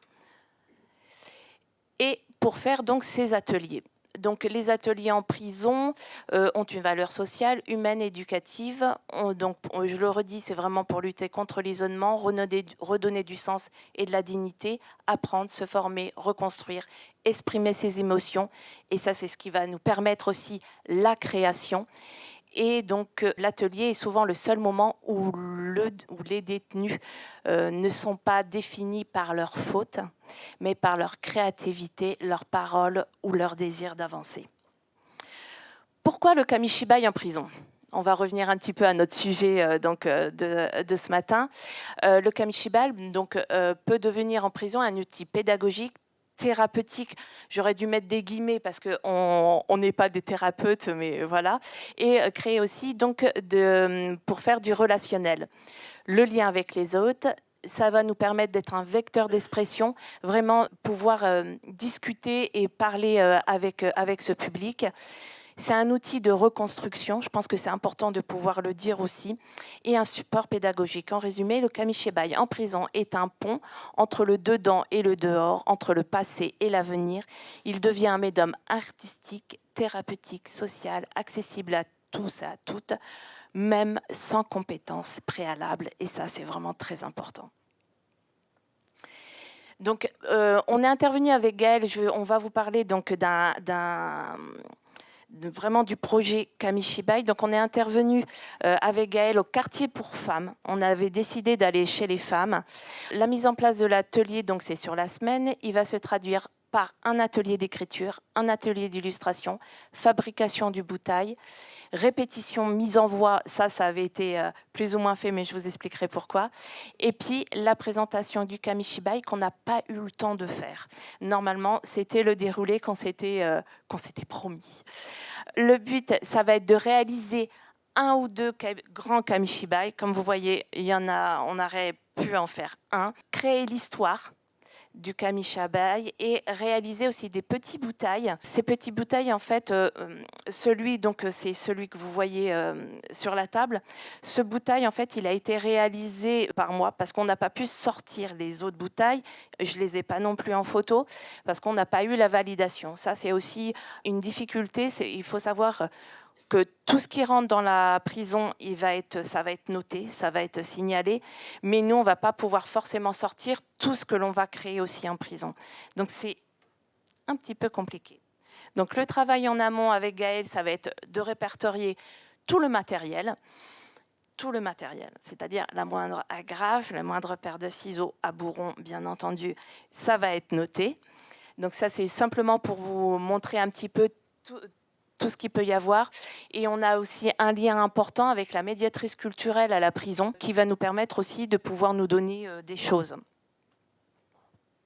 Et pour faire donc ces ateliers. Donc, les ateliers en prison ont une valeur sociale, humaine, éducative. Donc, je le redis, c'est vraiment pour lutter contre l'isolement, redonner du sens et de la dignité, apprendre, se former, reconstruire, exprimer ses émotions. Et ça, c'est ce qui va nous permettre aussi la création. Et donc, l'atelier est souvent le seul moment où les détenus ne sont pas définis par leurs fautes, mais par leur créativité, leurs paroles ou leur désir d'avancer. Pourquoi le kamishibai en prison ? On va revenir un petit peu à notre sujet de ce matin. Le kamishibai donc, peut devenir en prison un outil pédagogique thérapeutique, j'aurais dû mettre des guillemets parce qu'on n'est pas des thérapeutes, mais voilà, et créer aussi donc pour faire du relationnel. Le lien avec les autres, ça va nous permettre d'être un vecteur d'expression, vraiment pouvoir discuter et parler avec ce public. C'est un outil de reconstruction, je pense que c'est important de pouvoir le dire aussi, et un support pédagogique. En résumé, le kamishibai en prison est un pont entre le dedans et le dehors, entre le passé et l'avenir. Il devient un médium artistique, thérapeutique, social, accessible à tous et à toutes, même sans compétences préalables, et ça c'est vraiment très important. Donc on est intervenu avec Gaëlle, on va vous parler donc vraiment du projet Kamishibai. Donc on est intervenu avec Gaëlle au quartier pour femmes. On avait décidé d'aller chez les femmes. La mise en place de l'atelier, donc c'est sur la semaine, il va se traduire par un atelier d'écriture, un atelier d'illustration, fabrication du bouteille, répétition, mise en voix, ça avait été plus ou moins fait, mais je vous expliquerai pourquoi. Et puis la présentation du kamishibai qu'on n'a pas eu le temps de faire. Normalement, c'était le déroulé qu'on s'était promis. Le but, ça va être de réaliser un ou deux grands kamishibai. Comme vous voyez, on aurait pu en faire un. Créer l'histoire du kamishibai et réaliser aussi des petits bouteilles. Ces petits bouteilles, en fait, c'est celui que vous voyez sur la table. Ce bouteille, en fait, il a été réalisé par moi parce qu'on n'a pas pu sortir les autres bouteilles. Je les ai pas non plus en photo parce qu'on n'a pas eu la validation. Ça, c'est aussi une difficulté. Il faut savoir que tout ce qui rentre dans la prison, ça va être noté, ça va être signalé, mais nous, on ne va pas pouvoir forcément sortir tout ce que l'on va créer aussi en prison. Donc, c'est un petit peu compliqué. Donc, le travail en amont avec Gaëlle, ça va être de répertorier tout le matériel, c'est-à-dire la moindre agrafe, la moindre paire de ciseaux à bourron, bien entendu, ça va être noté. Donc, ça, c'est simplement pour vous montrer un petit peu tout ce qu'il peut y avoir. Et on a aussi un lien important avec la médiatrice culturelle à la prison qui va nous permettre aussi de pouvoir nous donner des choses.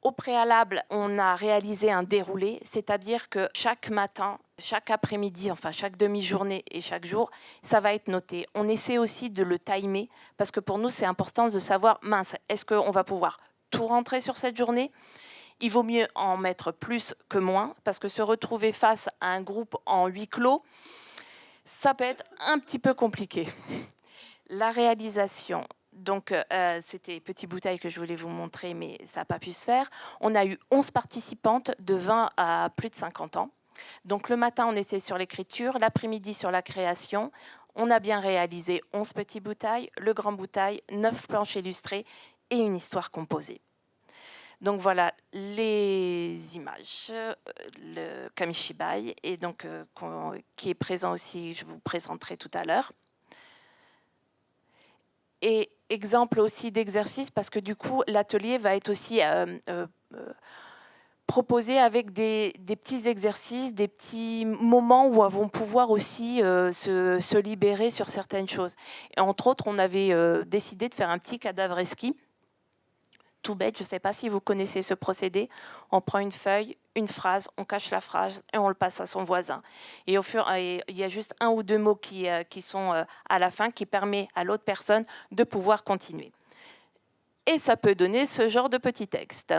Au préalable, on a réalisé un déroulé, c'est-à-dire que chaque matin, chaque après-midi, enfin chaque demi-journée et chaque jour, ça va être noté. On essaie aussi de le timer parce que pour nous, c'est important de savoir, mince, est-ce qu'on va pouvoir tout rentrer sur cette journée ? Il vaut mieux en mettre plus que moins, parce que se retrouver face à un groupe en huis clos, ça peut être un petit peu compliqué. La réalisation, donc c'était Petite Bouteille que je voulais vous montrer, mais ça n'a pas pu se faire. On a eu 11 participantes de 20 à plus de 50 ans. Donc le matin, on était sur l'écriture, l'après-midi sur la création. On a bien réalisé 11 petites bouteilles, le grand bouteille, 9 planches illustrées et une histoire composée. Donc voilà les images, le kamishibai, et donc, qui est présent aussi, je vous présenterai tout à l'heure. Et exemple aussi d'exercice, parce que du coup, l'atelier va être aussi proposé avec des petits exercices, des petits moments où elles vont pouvoir aussi se libérer sur certaines choses. Et entre autres, on avait décidé de faire un petit cadavre esquis. Tout bête, je ne sais pas si vous connaissez ce procédé. On prend une feuille, une phrase, on cache la phrase et on le passe à son voisin. Et il y a juste un ou deux mots qui sont à la fin qui permet à l'autre personne de pouvoir continuer. Et ça peut donner ce genre de petit texte.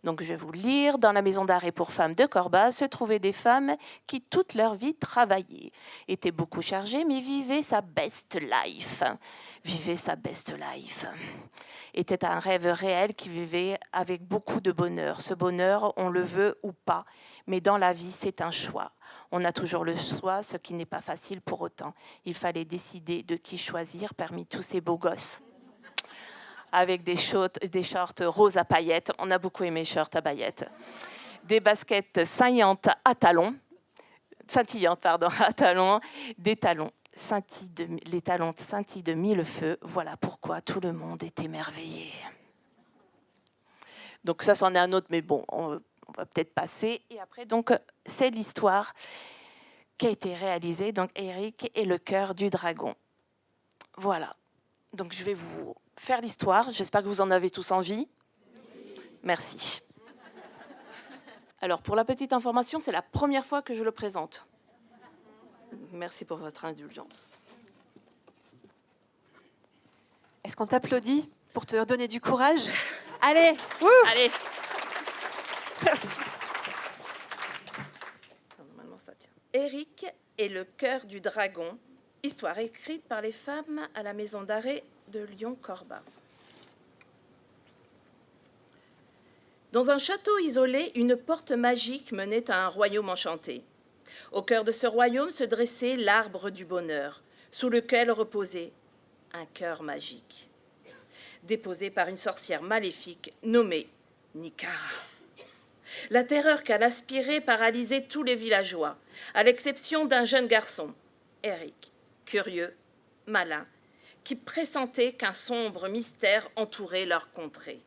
Donc je vais vous lire. Dans la maison d'arrêt pour femmes de Corba se trouvaient des femmes qui toute leur vie travaillaient, étaient beaucoup chargées, mais vivaient sa best life. Vivaient sa best life. Était un rêve réel qui vivait avec beaucoup de bonheur. Ce bonheur, on le veut ou pas, mais dans la vie, c'est un choix. On a toujours le choix, ce qui n'est pas facile pour autant. Il fallait décider de qui choisir parmi tous ces beaux gosses. Avec des shorts roses à paillettes. On a beaucoup aimé les shorts à paillettes. Des baskets scintillantes à talons. Des talons. Les talons scintillent de mille feux. Voilà pourquoi tout le monde est émerveillé. Donc ça, c'en est un autre, mais bon, on va peut-être passer. Et après, donc, c'est l'histoire qui a été réalisée. Donc, Eric et le cœur du dragon. Voilà. Donc, je vais vous faire l'histoire. J'espère que vous en avez tous envie. Merci. Alors, pour la petite information, c'est la première fois que je le présente. Merci pour votre indulgence. Est-ce qu'on t'applaudit pour te redonner du courage? Allez, Allez. merci. Normalement, ça tient. Éric et le cœur du dragon, histoire écrite par les femmes à la maison d'arrêt de Lyon-Corba. Dans un château isolé, une porte magique menait à un royaume enchanté. Au cœur de ce royaume se dressait l'arbre du bonheur, sous lequel reposait un cœur magique, déposé par une sorcière maléfique nommée Nikara. La terreur qu'elle aspirait paralysait tous les villageois, à l'exception d'un jeune garçon, Éric, curieux, malin, qui pressentait qu'un sombre mystère entourait leur contrée.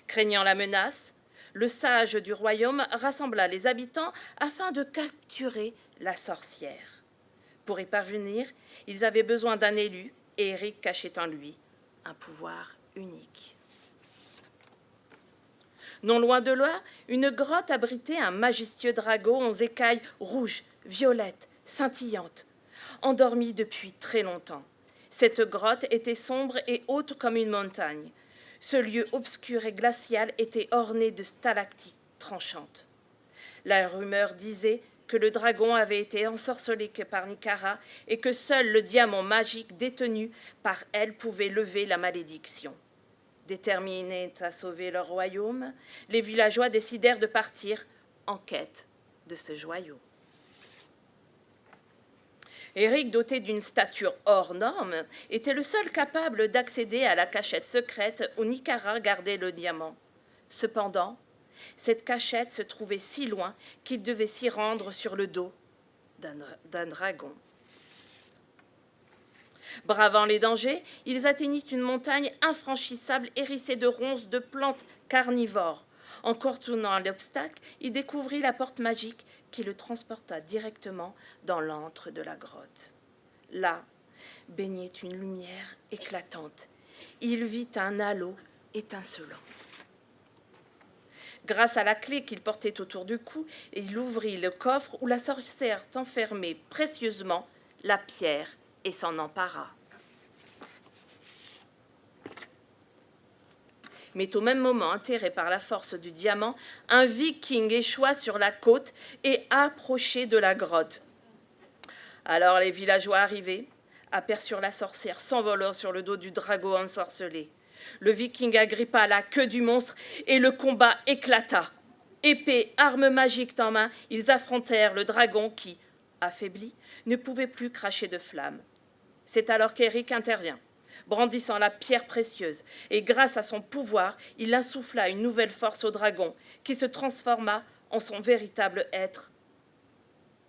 Craignant la menace, le sage du royaume rassembla les habitants afin de capturer la sorcière. Pour y parvenir, ils avaient besoin d'un élu, et Éric cachait en lui un pouvoir unique. Non loin de là, une grotte abritait un majestueux dragon aux écailles rouges, violettes, scintillantes, endormi depuis très longtemps. Cette grotte était sombre et haute comme une montagne. Ce lieu obscur et glacial était orné de stalactites tranchantes. La rumeur disait que le dragon avait été ensorcelé par Nikara et que seul le diamant magique détenu par elle pouvait lever la malédiction. Déterminés à sauver leur royaume, les villageois décidèrent de partir en quête de ce joyau. Éric, doté d'une stature hors norme, était le seul capable d'accéder à la cachette secrète où Nikara gardait le diamant. Cependant, cette cachette se trouvait si loin qu'il devait s'y rendre sur le dos d'un dragon. Bravant les dangers, ils atteignirent une montagne infranchissable hérissée de ronces de plantes carnivores. En contournant l'obstacle, il découvrit la porte magique qui le transporta directement dans l'antre de la grotte. Là, baignait une lumière éclatante. Il vit un halo étincelant. Grâce à la clé qu'il portait autour du cou, il ouvrit le coffre où la sorcière enfermait précieusement la pierre et s'en empara. Mais au même moment, attiré par la force du diamant, un viking échoua sur la côte et approchait de la grotte. Alors les villageois arrivés aperçurent la sorcière s'envolant sur le dos du dragon ensorcelé. Le viking agrippa la queue du monstre et le combat éclata. Épée, arme magique en main, ils affrontèrent le dragon qui, affaibli, ne pouvait plus cracher de flammes. C'est alors qu'Éric intervient, brandissant la pierre précieuse, et grâce à son pouvoir, il insuffla une nouvelle force au dragon, qui se transforma en son véritable être,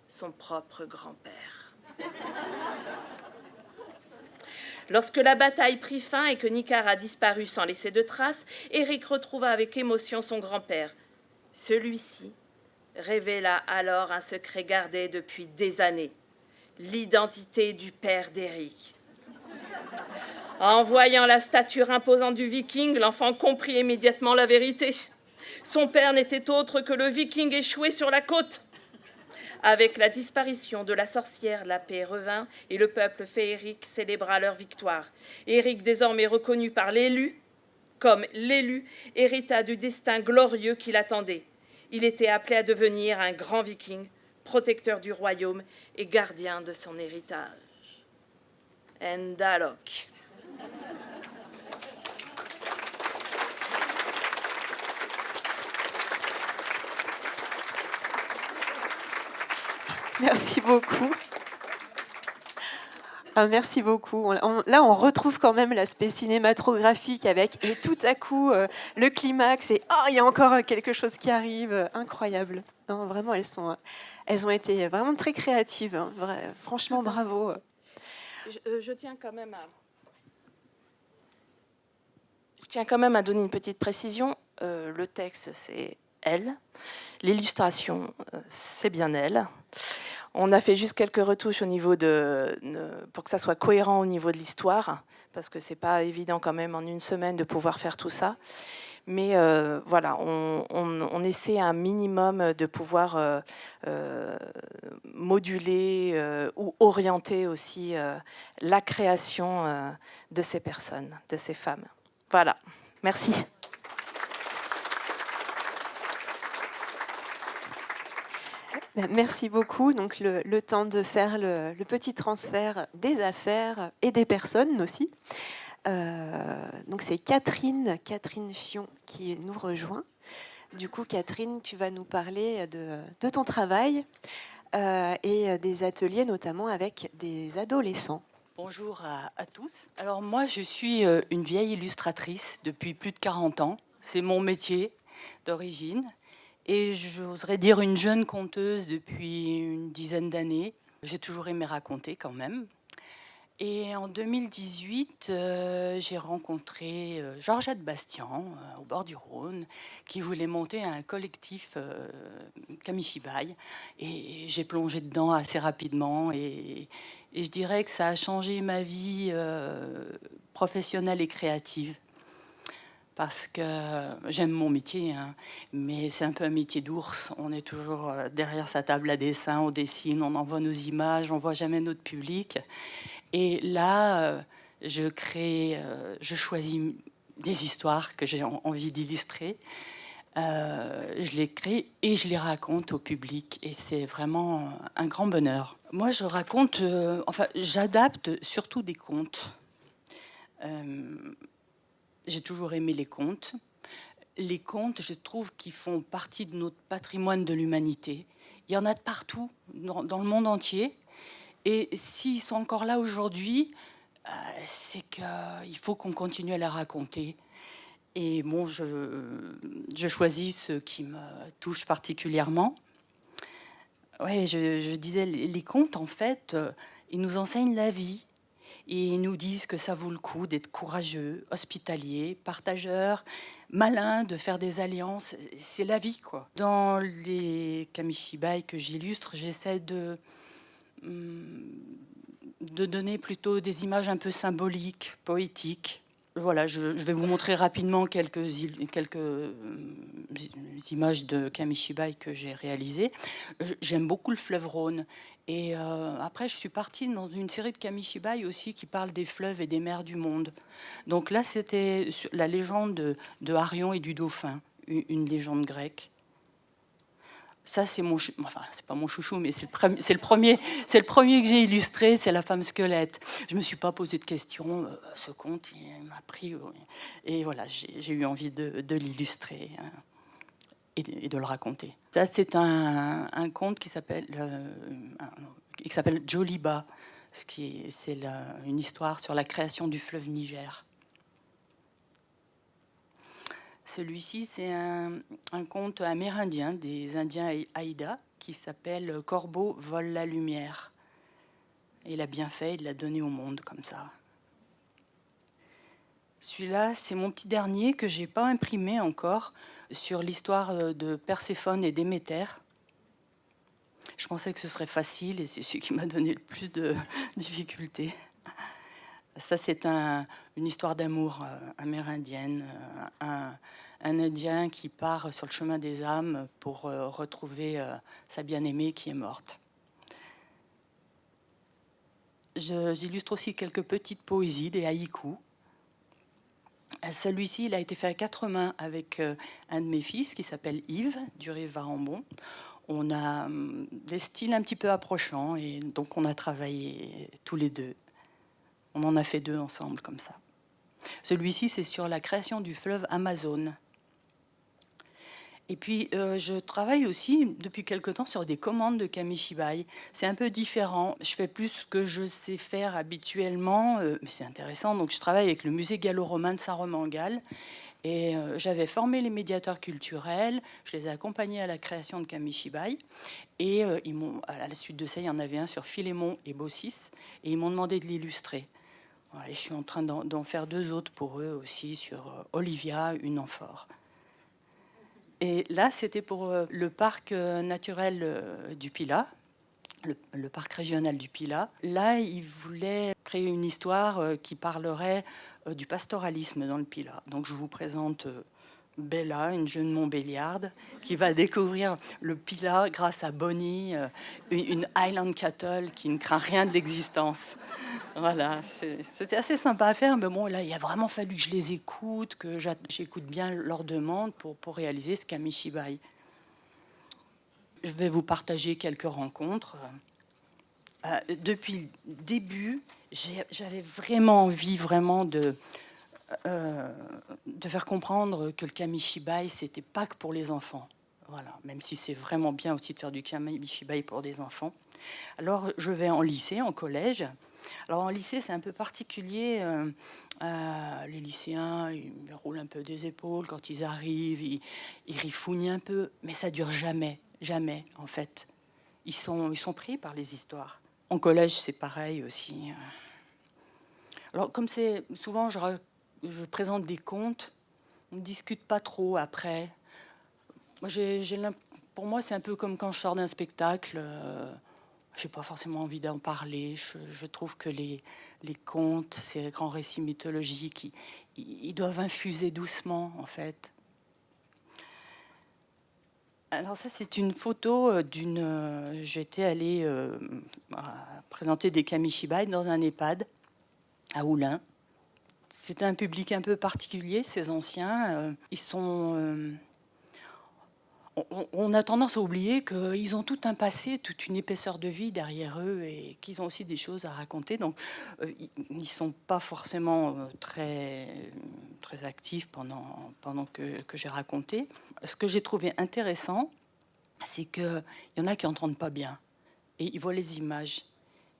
son propre grand-père. Lorsque la bataille prit fin et que Nikara disparut sans laisser de traces, Éric retrouva avec émotion son grand-père. Celui-ci révéla alors un secret gardé depuis des années, l'identité du père d'Éric. En voyant la stature imposante du viking, l'enfant comprit immédiatement la vérité. Son père n'était autre que le viking échoué sur la côte. Avec la disparition de la sorcière, la paix revint et le peuple féerique célébra leur victoire. Éric, désormais reconnu par l'élu, comme l'élu, hérita du destin glorieux qui l'attendait. Il était appelé à devenir un grand viking, protecteur du royaume et gardien de son héritage. Endalok. Merci beaucoup. Merci beaucoup. Là, on retrouve quand même l'aspect cinématographique avec, et tout à coup, le climax, et il y a encore quelque chose qui arrive. Incroyable. Non, vraiment, elles ont été vraiment très créatives. Hein. Franchement, bravo. Je tiens quand même à donner une petite précision. Le texte, c'est elle. L'illustration, c'est bien elle. On a fait juste quelques retouches au niveau pour que ça soit cohérent au niveau de l'histoire, parce que c'est pas évident quand même en une semaine de pouvoir faire tout ça. Mais voilà, on essaie un minimum de pouvoir moduler ou orienter aussi la création de ces personnes, de ces femmes. Voilà, merci. Merci beaucoup. Donc le temps de faire le petit transfert des affaires et des personnes aussi. Donc c'est Catherine Fion qui nous rejoint. Du coup, Catherine, tu vas nous parler de ton travail et des ateliers, notamment avec des adolescents. Bonjour à tous. Alors moi, je suis une vieille illustratrice depuis plus de 40 ans. C'est mon métier d'origine. Et j'oserais dire une jeune conteuse depuis une dizaine d'années. J'ai toujours aimé raconter quand même. Et en 2018, j'ai rencontré Georgette Bastian, au bord du Rhône, qui voulait monter un collectif Kamishibai. Et j'ai plongé dedans assez rapidement. Et je dirais que ça a changé ma vie professionnelle et créative. Parce que j'aime mon métier, hein, mais c'est un peu un métier d'ours. On est toujours derrière sa table à dessin, on dessine, on envoie nos images, on voit jamais notre public. Et là, je choisis des histoires que j'ai envie d'illustrer. Je les crée et je les raconte au public. Et c'est vraiment un grand bonheur. Moi, je raconte, j'adapte surtout des contes. J'ai toujours aimé les contes. Les contes, je trouve qu'ils font partie de notre patrimoine de l'humanité. Il y en a de partout, dans le monde entier. Et s'ils sont encore là aujourd'hui, c'est qu'il faut qu'on continue à les raconter. Et bon, je choisis ceux qui me touchent particulièrement. Ouais, je disais, les contes, en fait, ils nous enseignent la vie. Et ils nous disent que ça vaut le coup d'être courageux, hospitalier, partageur, malin, de faire des alliances. C'est la vie, quoi. Dans les Kamishibai que j'illustre, j'essaie de donner plutôt des images un peu symboliques, poétiques. Voilà, je vais vous montrer rapidement quelques images de Kamishibai que j'ai réalisées. J'aime beaucoup le fleuve Rhône. Et après, je suis partie dans une série de Kamishibai aussi qui parle des fleuves et des mers du monde. Donc là, c'était la légende de Arion et du dauphin, une légende grecque. Ça, c'est c'est pas mon chouchou, mais c'est le premier que j'ai illustré, c'est la femme squelette. Je me suis pas posé de questions. Ce conte, il m'a pris, et voilà, j'ai eu envie de l'illustrer et de le raconter. Ça, c'est un conte qui s'appelle Joliba, c'est une histoire sur la création du fleuve Niger. Celui-ci, c'est un conte amérindien des Indiens Haïda qui s'appelle « Corbeau vole la lumière ». Et il a bien fait, il l'a donné au monde comme ça. Celui-là, c'est mon petit dernier que je n'ai pas imprimé encore sur l'histoire de Perséphone et Déméter. Je pensais que ce serait facile et c'est celui qui m'a donné le plus de difficultés. Ça, c'est une histoire d'amour amérindienne. Un Indien qui part sur le chemin des âmes pour retrouver sa bien-aimée qui est morte. J'illustre aussi quelques petites poésies, des haïkus. Celui-ci, il a été fait à 4 mains avec un de mes fils qui s'appelle Yves, du Rive-Varambon. On a des styles un petit peu approchants et donc on a travaillé tous les deux. On en a fait 2 ensemble comme ça. Celui-ci, c'est sur la création du fleuve Amazone. Et puis, je travaille aussi depuis quelque temps sur des commandes de Kamishibai. C'est un peu différent. Je fais plus ce que je sais faire habituellement, mais c'est intéressant. Donc, je travaille avec le musée gallo-romain de Saint-Romain-en-Galles. Et j'avais formé les médiateurs culturels. Je les ai accompagnés à la création de Kamishibai. Et à la suite de ça, il y en avait un sur Philémon et Baucis. Et ils m'ont demandé de l'illustrer. Voilà, je suis en train d'en faire 2 autres pour eux aussi, sur Olivia, une amphore. Et là, c'était pour le parc naturel du Pilat, le parc régional du Pilat. Là, ils voulaient créer une histoire qui parlerait du pastoralisme dans le Pilat. Donc, je vous présente Bella, une jeune Montbéliarde, qui va découvrir le Pilat grâce à Bonnie, une Highland Cattle qui ne craint rien de l'existence. Voilà, c'était assez sympa à faire, mais bon, là, il a vraiment fallu que je les écoute, que j'écoute bien leurs demandes pour réaliser ce Kamishibai. Je vais vous partager quelques rencontres. Depuis le début, j'avais vraiment envie de faire comprendre que le Kamishibai, c'était pas que pour les enfants. Voilà, même si c'est vraiment bien aussi de faire du Kamishibai pour des enfants. Alors, je vais en lycée, en collège. Alors, en lycée, c'est un peu particulier. Les lycéens, ils roulent un peu des épaules quand ils arrivent, ils rifougnent un peu, mais ça dure jamais, jamais, en fait. Ils sont pris par les histoires. En collège, c'est pareil aussi. Alors, comme c'est souvent, je présente des contes, on ne discute pas trop après. Moi, pour moi, c'est un peu comme quand je sors d'un spectacle. Je n'ai pas forcément envie d'en parler. Je trouve que les contes, ces grands récits mythologiques, ils doivent infuser doucement, en fait. Alors ça, c'est une photo d'une... J'étais allée présenter des Kamishibai dans un EHPAD à Oulin. C'était un public un peu particulier, ces anciens. Ils sont... on a tendance à oublier qu'ils ont tout un passé, toute une épaisseur de vie derrière eux et qu'ils ont aussi des choses à raconter. Donc, ils ne sont pas forcément très actifs pendant que j'ai raconté. Ce que j'ai trouvé intéressant, c'est qu'il y en a qui n'entendent pas bien et ils voient les images.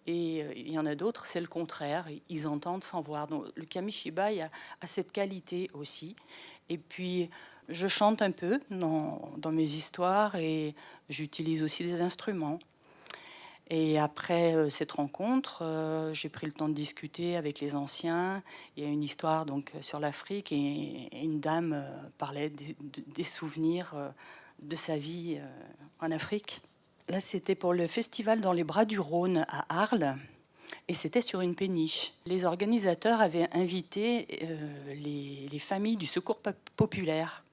Et il y en a d'autres, c'est le contraire, ils entendent sans voir. Donc, le Kamishibai a cette qualité aussi. Et puis, je chante un peu dans mes histoires et j'utilise aussi des instruments. Et après cette rencontre, j'ai pris le temps de discuter avec les anciens. Il y a une histoire donc sur l'Afrique et une dame parlait des souvenirs de sa vie en Afrique. Là, c'était pour le festival dans les bras du Rhône à Arles. Et c'était sur une péniche. Les organisateurs avaient invité les familles du secours populaire.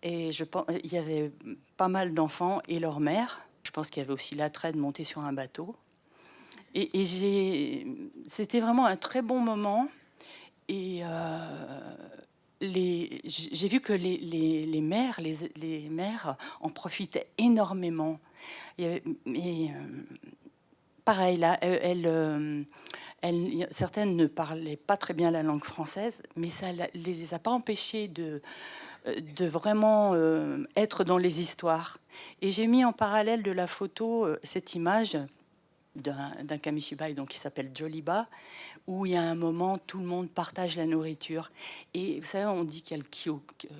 Et il y avait pas mal d'enfants et leurs mères. Je pense qu'il y avait aussi l'attrait de monter sur un bateau. Et c'était vraiment un très bon moment. Et j'ai vu que les mères en profitaient énormément. Pareil, là, certaines ne parlaient pas très bien la langue française, mais ça ne les a pas empêchées de vraiment être dans les histoires. Et j'ai mis en parallèle de la photo cette image d'un Kamishibai donc, qui s'appelle Joliba, où il y a un moment, tout le monde partage la nourriture. Et vous savez, on dit qu'il y a le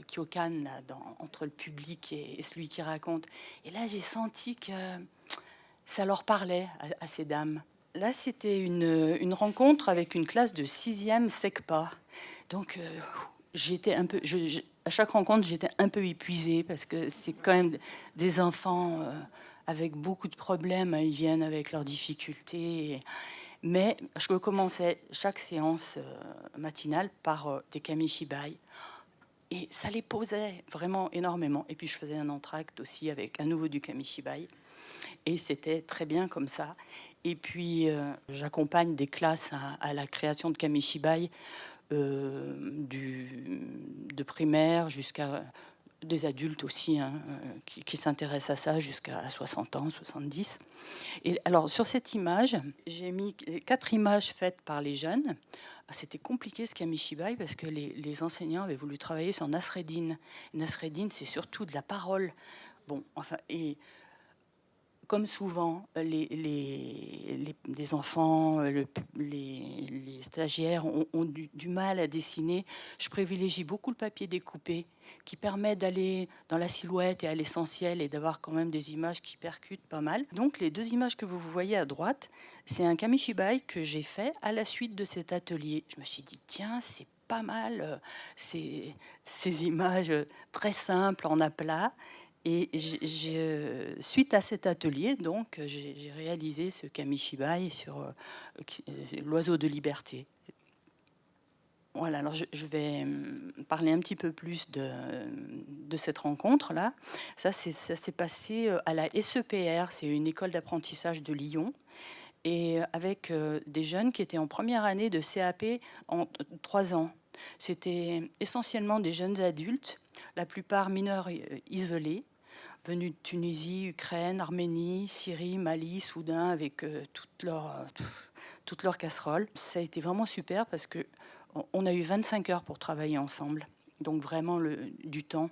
kyokan là, entre le public et celui qui raconte. Et là, j'ai senti que ça leur parlait à ces dames. Là, c'était une rencontre avec une classe de 6e SECPA. Donc, j'étais un peu... à chaque rencontre, j'étais un peu épuisée parce que c'est quand même des enfants avec beaucoup de problèmes. Ils viennent avec leurs difficultés. Mais je commençais chaque séance matinale par des Kamishibai. Et ça les posait vraiment énormément. Et puis, je faisais un entracte aussi avec à nouveau du Kamishibai. Et c'était très bien comme ça. Et puis, j'accompagne des classes à la création de Kamishibai, de primaire jusqu'à des adultes aussi, hein, qui s'intéressent à ça jusqu'à 60 ans, 70. Et alors, sur cette image, j'ai mis 4 images faites par les jeunes. C'était compliqué ce Kamishibai parce que les enseignants avaient voulu travailler sur Nasreddin. Nasreddin, c'est surtout de la parole. Bon, enfin, et comme souvent, les enfants, les stagiaires ont du mal à dessiner. Je privilégie beaucoup le papier découpé qui permet d'aller dans la silhouette et à l'essentiel et d'avoir quand même des images qui percutent pas mal. Donc les 2 images que vous voyez à droite, c'est un Kamishibai que j'ai fait à la suite de cet atelier. Je me suis dit, tiens, c'est pas mal ces images très simples en aplat. Et suite à cet atelier, donc, j'ai réalisé ce Kamishibai sur l'oiseau de liberté. Voilà, alors je vais parler un petit peu plus de cette rencontre-là. Ça s'est passé à la SEPR, c'est une école d'apprentissage de Lyon, et avec des jeunes qui étaient en première année de CAP en 3 ans. C'était essentiellement des jeunes adultes, la plupart mineurs isolés, venus de Tunisie, Ukraine, Arménie, Syrie, Mali, Soudan, avec toutes leurs casseroles. Ça a été vraiment super parce que on a eu 25 heures pour travailler ensemble, donc vraiment du temps,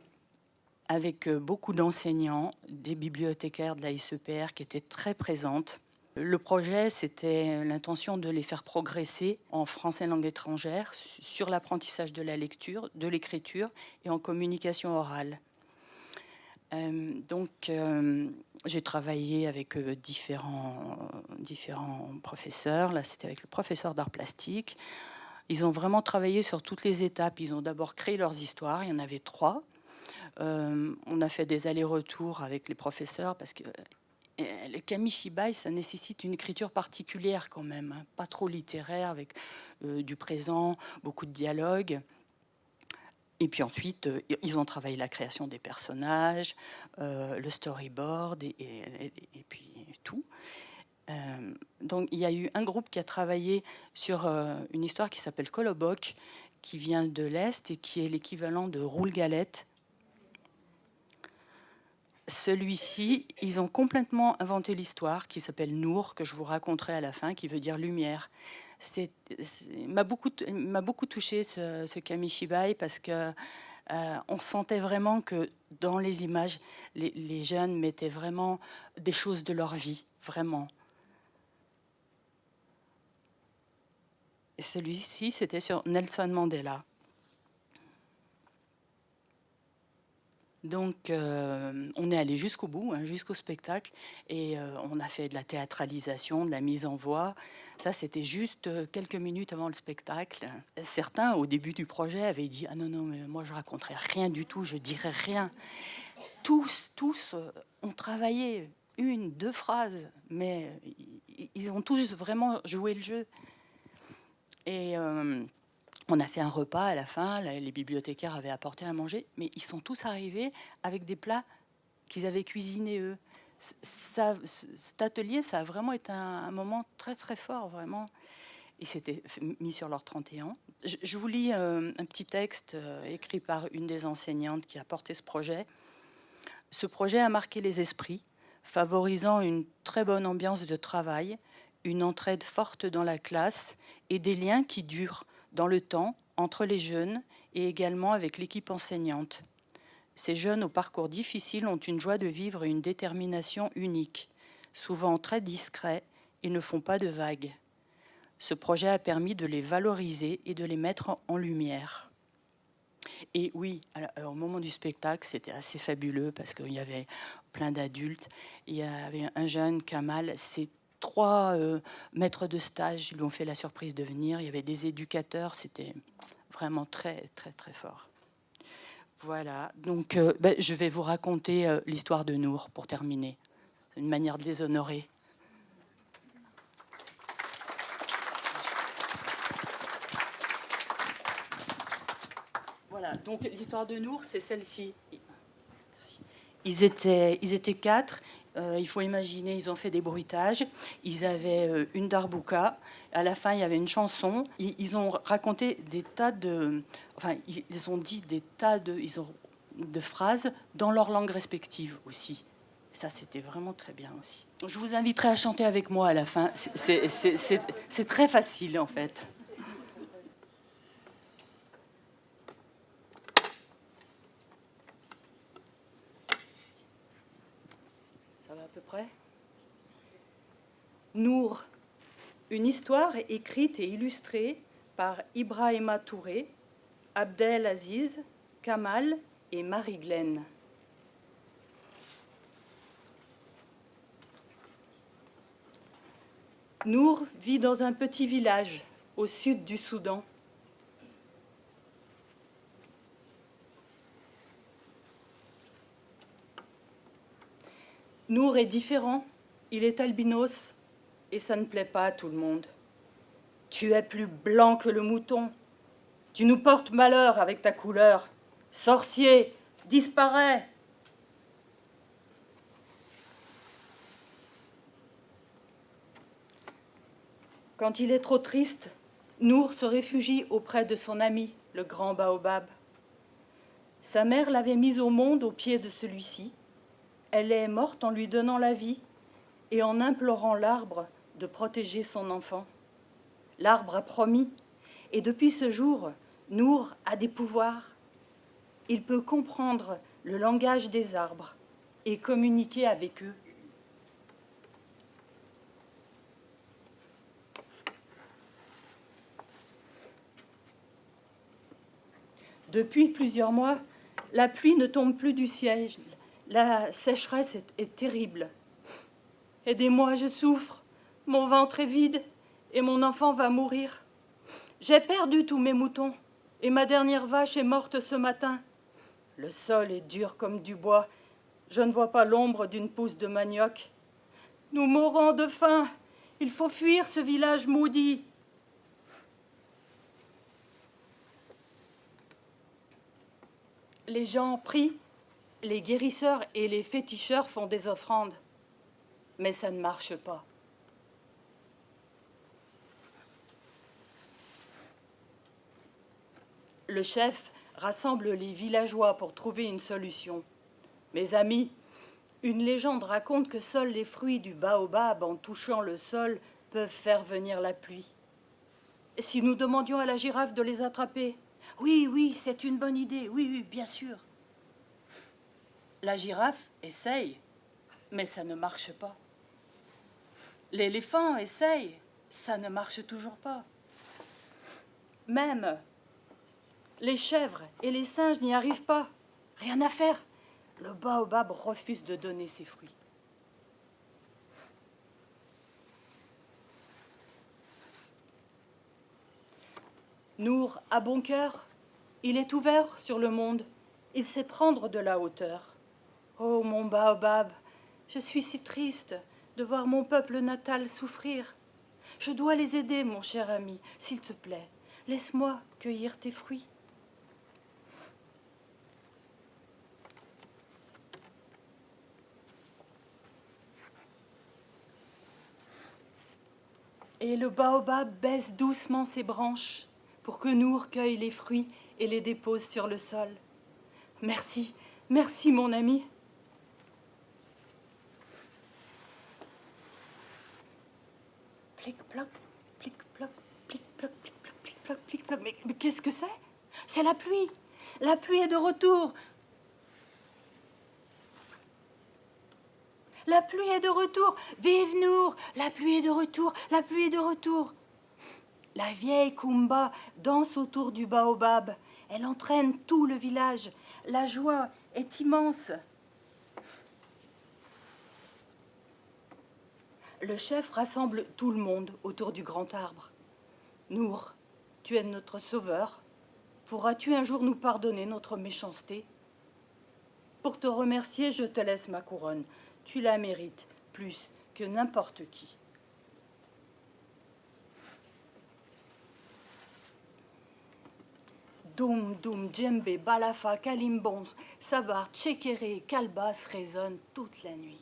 avec beaucoup d'enseignants, des bibliothécaires de la SEPR qui étaient très présentes. Le projet, c'était l'intention de les faire progresser en français langue étrangère, sur l'apprentissage de la lecture, de l'écriture et en communication orale. J'ai travaillé avec différents professeurs. Là, c'était avec le professeur d'art plastique. Ils ont vraiment travaillé sur toutes les étapes. Ils ont d'abord créé leurs histoires. Il y en avait 3. On a fait des allers-retours avec les professeurs parce que le kamishibai, ça nécessite une écriture particulière quand même, hein, pas trop littéraire, avec du présent, beaucoup de dialogue. Et puis ensuite, ils ont travaillé la création des personnages, le storyboard et puis tout. Donc il y a eu un groupe qui a travaillé sur une histoire qui s'appelle Kolobok, qui vient de l'Est et qui est l'équivalent de Roule-Galette. Celui-ci, ils ont complètement inventé l'histoire qui s'appelle Nour, que je vous raconterai à la fin, qui veut dire lumière. M'a beaucoup touché ce kamishibai parce que on sentait vraiment que dans les images, les jeunes mettaient vraiment des choses de leur vie, vraiment. Et celui-ci, c'était sur Nelson Mandela. Donc, on est allé jusqu'au bout, hein, jusqu'au spectacle, et on a fait de la théâtralisation, de la mise en voix. Ça, c'était juste quelques minutes avant le spectacle. Certains, au début du projet, avaient dit « Ah non, non, mais moi, je raconterai rien du tout, je dirai rien. » Tous ont travaillé 1, 2 phrases, mais ils ont tous vraiment joué le jeu. Et on a fait un repas à la fin, les bibliothécaires avaient apporté à manger, mais ils sont tous arrivés avec des plats qu'ils avaient cuisinés eux. Cet atelier, ça a vraiment été un moment très très fort, vraiment. Et c'était mis sur leur 31. Je vous lis un petit texte écrit par une des enseignantes qui a porté ce projet. Ce projet a marqué les esprits, favorisant une très bonne ambiance de travail, une entraide forte dans la classe et des liens qui durent dans le temps entre les jeunes et également avec l'équipe enseignante. Ces jeunes au parcours difficile ont une joie de vivre et une détermination unique, souvent très discrets et ne font pas de vagues. Ce projet a permis de les valoriser et de les mettre en lumière. Et oui, au moment du spectacle, c'était assez fabuleux parce qu'il y avait plein d'adultes. Il y avait un jeune, Kamal, c'est 3 maîtres de stage lui ont fait la surprise de venir. Il y avait des éducateurs, c'était vraiment très, très, très fort. Voilà, donc je vais vous raconter l'histoire de Nour pour terminer. C'est une manière de les honorer. Voilà, donc l'histoire de Nour, c'est celle-ci. Ils étaient 4. Il faut imaginer, ils ont fait des bruitages. Ils avaient une darbouka. À la fin, il y avait une chanson. Ils ont raconté des tas de... Enfin, ils ont dit des tas de phrases dans leur langue respective aussi. Ça, c'était vraiment très bien aussi. Je vous inviterai à chanter avec moi à la fin. C'est très facile, en fait. Ça va à peu près? Nour, une histoire écrite et illustrée par Ibrahima Touré, Abdel Aziz, Kamal et Marie-Glenn. Nour vit dans un petit village au sud du Soudan. Nour est différent, il est albinos et ça ne plaît pas à tout le monde. Tu es plus blanc que le mouton. Tu nous portes malheur avec ta couleur. Sorcier, disparais. Quand il est trop triste, Nour se réfugie auprès de son ami, le grand baobab. Sa mère l'avait mise au monde au pied de celui-ci. Elle est morte en lui donnant la vie et en implorant l'arbre de protéger son enfant. L'arbre a promis, et depuis ce jour, Nour a des pouvoirs. Il peut comprendre le langage des arbres et communiquer avec eux. Depuis plusieurs mois, la pluie ne tombe plus du ciel. La sécheresse est terrible. Aidez-moi, je souffre. Mon ventre est vide et mon enfant va mourir. J'ai perdu tous mes moutons et ma dernière vache est morte ce matin. Le sol est dur comme du bois. Je ne vois pas l'ombre d'une pousse de manioc. Nous mourrons de faim. Il faut fuir ce village maudit. Les gens prient, les guérisseurs et les féticheurs font des offrandes. Mais ça ne marche pas. Le chef rassemble les villageois pour trouver une solution. Mes amis, une légende raconte que seuls les fruits du baobab, en touchant le sol, peuvent faire venir la pluie. Si nous demandions à la girafe de les attraper? Oui, oui, c'est une bonne idée. Oui, oui, bien sûr. La girafe essaye, mais ça ne marche pas. L'éléphant essaye, ça ne marche toujours pas. Même les chèvres et les singes n'y arrivent pas. Rien à faire. Le baobab refuse de donner ses fruits. Nour a bon cœur. Il est ouvert sur le monde. Il sait prendre de la hauteur. Oh, mon baobab, je suis si triste de voir mon peuple natal souffrir. Je dois les aider, mon cher ami. S'il te plaît, laisse-moi cueillir tes fruits. Et le baobab baisse doucement ses branches pour que Nour cueille les fruits et les dépose sur le sol. Merci, merci mon ami. Plic-ploc, plic-ploc, plic-ploc, plic-ploc, plic-ploc, plic-ploc. Mais qu'est-ce que c'est? C'est la pluie. La pluie est de retour. La pluie est de retour. Vive Nour! La pluie est de retour. La pluie est de retour. La vieille Kumba danse autour du baobab. Elle entraîne tout le village. La joie est immense. Le chef rassemble tout le monde autour du grand arbre. Nour, tu es notre sauveur. Pourras-tu un jour nous pardonner notre méchanceté? Pour te remercier, je te laisse ma couronne. Tu la mérites plus que n'importe qui. Doum, doum, djembé, balafa, kalimbon, sabar, tchékéré, kalbas résonnent toute la nuit.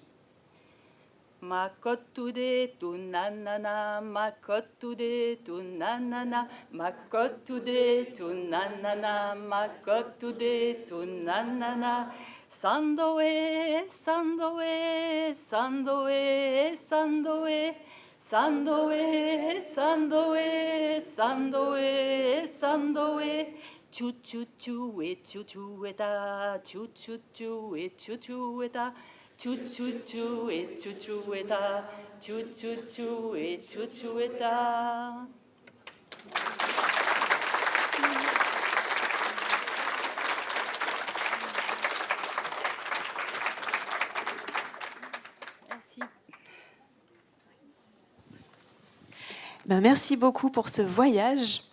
Makotude tu nanana, makotude tu nanana, makotude tu nanana, makotude tu nanana. Sandoe, sandoe, sandoe, sandoe, sandoe, sandoe, sandoe, sandoe. Chou chou chou et chou chou et ta, chou chou chou et chou chou et ta. Chou chou chou et chou chou et ta, chou chou chou et chou chou et ta. Merci. Merci beaucoup pour ce voyage.